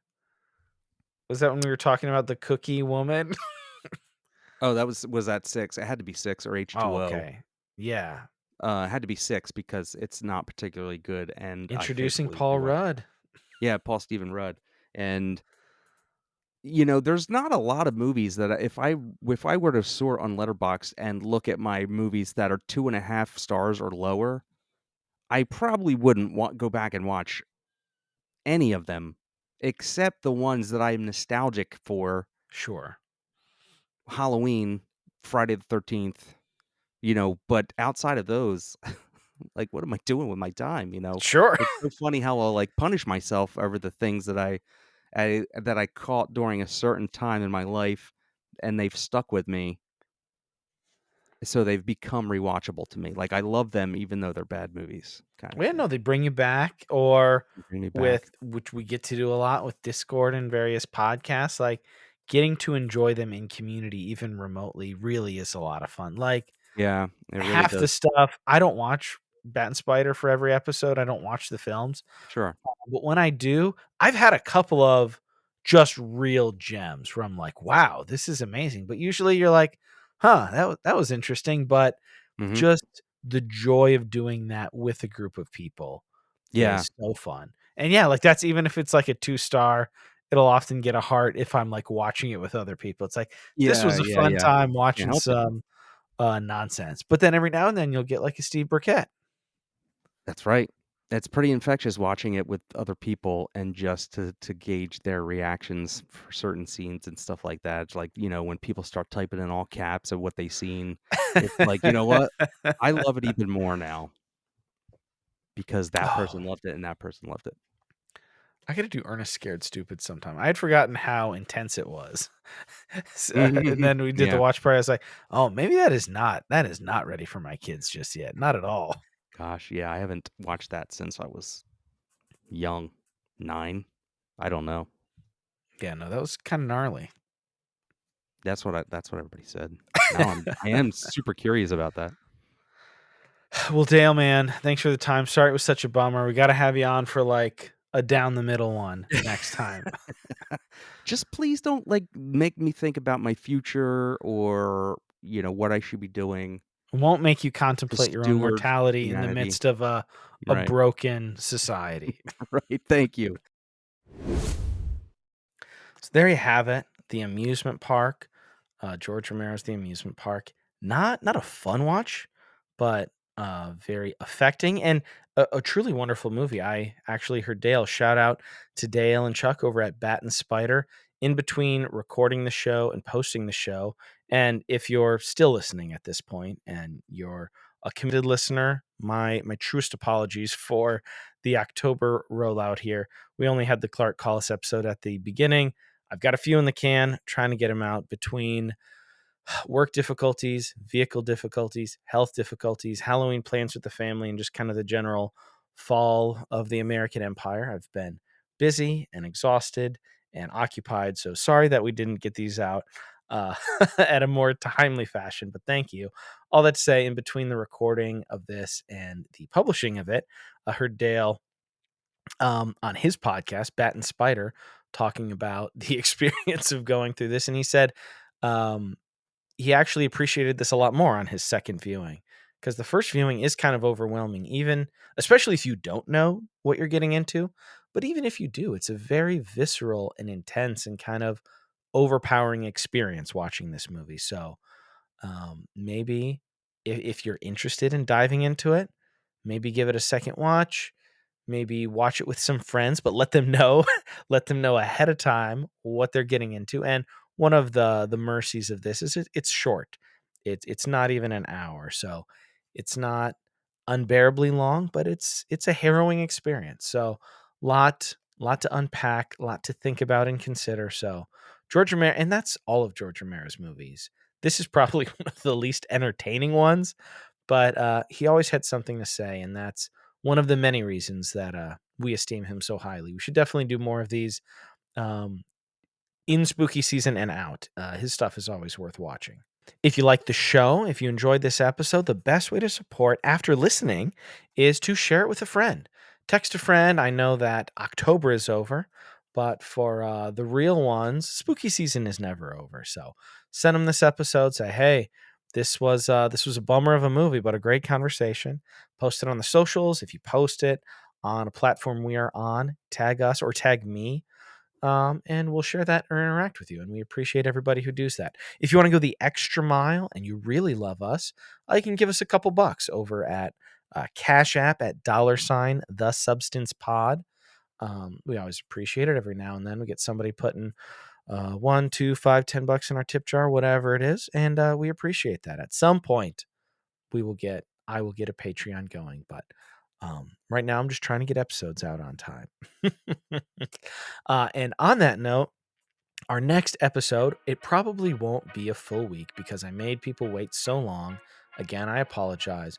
Was that when we were talking about the cookie woman? Oh, was that 6? It had to be 6 or Oh, H2O. okay. Yeah. It had to be 6 because it's not particularly good, and I Introducing faithfully Paul rewatched. Rudd. Yeah, Paul Stephen Rudd, and, there's not a lot of movies that if I were to sort on Letterboxd and look at my movies that are 2.5 stars or lower, I probably wouldn't go back and watch any of them, except the ones that I'm nostalgic for: Sure. Halloween, Friday the 13th, but outside of those, like, what am I doing with my time, you know? Sure. It's so funny how I'll, like, punish myself over the things that I caught during a certain time in my life, and they've stuck with me. So they've become rewatchable to me. Like, I love them even though they're bad movies, kind of Yeah, thing. no, they bring you back, or They bring me with back. which we get to do a lot with Discord and various podcasts, like, getting to enjoy them in community, even remotely, really is a lot of fun. Like, Yeah, it really half the does. stuff I don't watch Bat and Spider for every episode, I don't watch the films, Sure. but when I do, I've had a couple of just real gems where I'm like, "Wow, this is amazing," but usually you're like, "Huh, that was interesting," but Mhm. just the joy of doing that with a group of people Yeah. is so fun. And yeah, like, that's even if it's like a 2 star, it'll often get a heart if I'm, like, watching it with other people. It's like, "This Yeah, was a yeah, fun yeah. time Can't watching help it. some, nonsense." But then every now and then you'll get like a Steve Burkett. That's right. It's pretty infectious watching it with other people and just to gauge their reactions for certain scenes and stuff like that. It's like, when people start typing in all caps of what they seen, it's like, you know what? I love it even more now because that Oh, person loved it and that person loved it. I gotta do Ernest Scared Stupid sometime. I had forgotten how intense it was. And then we did the Yeah. watch party. I was like, "Oh, maybe that is not ready for my kids just yet. Not at all." Gosh, yeah, I haven't watched that since I was young. 9? I don't know. Yeah, no, that was kinda gnarly. That's what everybody said. Now I am super curious about that. Well, Dale, man, thanks for the time. Sorry it was such a bummer. We gotta have you on for, like, a down the middle one next time. Just please don't, like, make me think about my future or, what I should be doing Won't make you to contemplate your own steward mortality in the humanity. midst of a Right. broken society. Right, thank you. So there you have it, the amusement park. George Romero's The Amusement Park. Not a fun watch, but very affecting and a truly wonderful movie. I actually heard Dale shout out to Dale and Chuck over at Bat and Spider in between recording the show and posting the show. And if you're still listening at this point and you're a committed listener, my truest apologies for the October rollout here. We only had the Clark Collis episode at the beginning. I've got a few in the can, trying to get them out between work difficulties, vehicle difficulties, health difficulties, Halloween plans with the family, and just kind of the general fall of the American empire. I've been busy and exhausted and occupied. So sorry that we didn't get these out uh, at a more timely fashion, but thank you. All that to say, in between the recording of this and the publishing of it, I heard Dale on his podcast, Bat and Spider, talking about the experience of going through this. And he said, um, he actually appreciated this a lot more on his second viewing because the first viewing is kind of overwhelming, even especially if you don't know what you're getting into. But even if you do, it's a very visceral and intense and kind of overpowering experience watching this movie. So maybe if you're interested in diving into it, maybe give it a second watch. Maybe watch it with some friends, but let them know let them know ahead of time what they're getting into. And one of the mercies of this is it's short. It's not even an hour, so it's not unbearably long, but it's a harrowing experience. So lot to unpack, lot to think about and consider. So George Romero, and that's all of George Romero's movies. This is probably one of the least entertaining ones, but he always had something to say, and that's one of the many reasons that we esteem him so highly. We should definitely do more of these um, in spooky season and out. His stuff is always worth watching. If you like the show, if you enjoyed this episode, the best way to support after listening is to share it with a friend. Text a friend. I know that October is over, but for the real ones, spooky season is never over. So send them this episode. Say, hey, this was a bummer of a movie, but a great conversation. Post it on the socials. If you post it on a platform we are on, tag us or tag me, and we'll share that or interact with you. And we appreciate everybody who does that. If you want to go the extra mile and you really love us, you can give us a couple bucks over at Cash App at $ the substance pod. We always appreciate it. Every now and then we get somebody putting 1, 2, 5, 10 bucks in our tip jar, whatever it is, and we appreciate that. At some point, I will get a Patreon going, but right now I'm just trying to get episodes out on time. And on that note, Our next episode, it probably won't be a full week because I made people wait so long. Again, I apologize.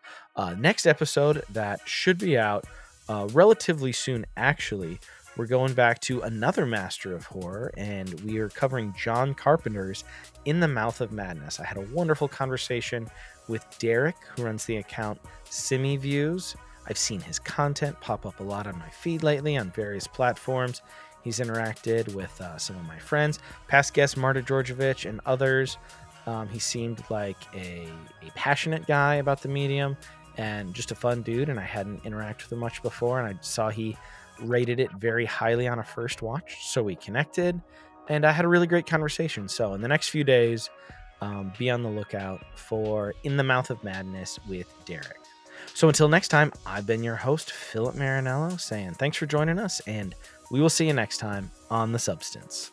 Next episode that should be out relatively soon, actually. We're going back to another master of horror, and we are covering John Carpenter's In the Mouth of Madness. I had a wonderful conversation with Derek, who runs the account Simi Views. I've seen his content pop up a lot on my feed lately on various platforms. He's interacted with some of my friends, past guest Marta Georgievich, and others. He seemed like a passionate guy about the medium and just a fun dude, and I hadn't interacted with him much before, and I saw he rated it very highly on a first watch, so we connected, and I had a really great conversation. So in the next few days, be on the lookout for In the Mouth of Madness with Derek. So until next time, I've been your host, Philip Marinello, saying thanks for joining us, and we will see you next time on The Substance.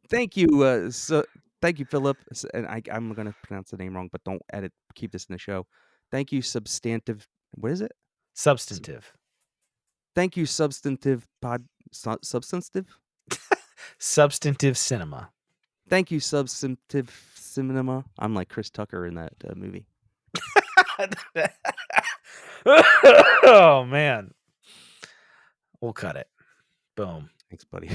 Thank you. Thank you, Philip. And I'm going to pronounce the name wrong, but don't edit. Keep this in the show. Thank you, Substantive. What is it? Substantive. Thank you, Substantive Substantive? Substantive cinema. Thank you, Substantive cinema. I'm like Chris Tucker in that movie. Oh, man. We'll cut it. Boom. Thanks, buddy.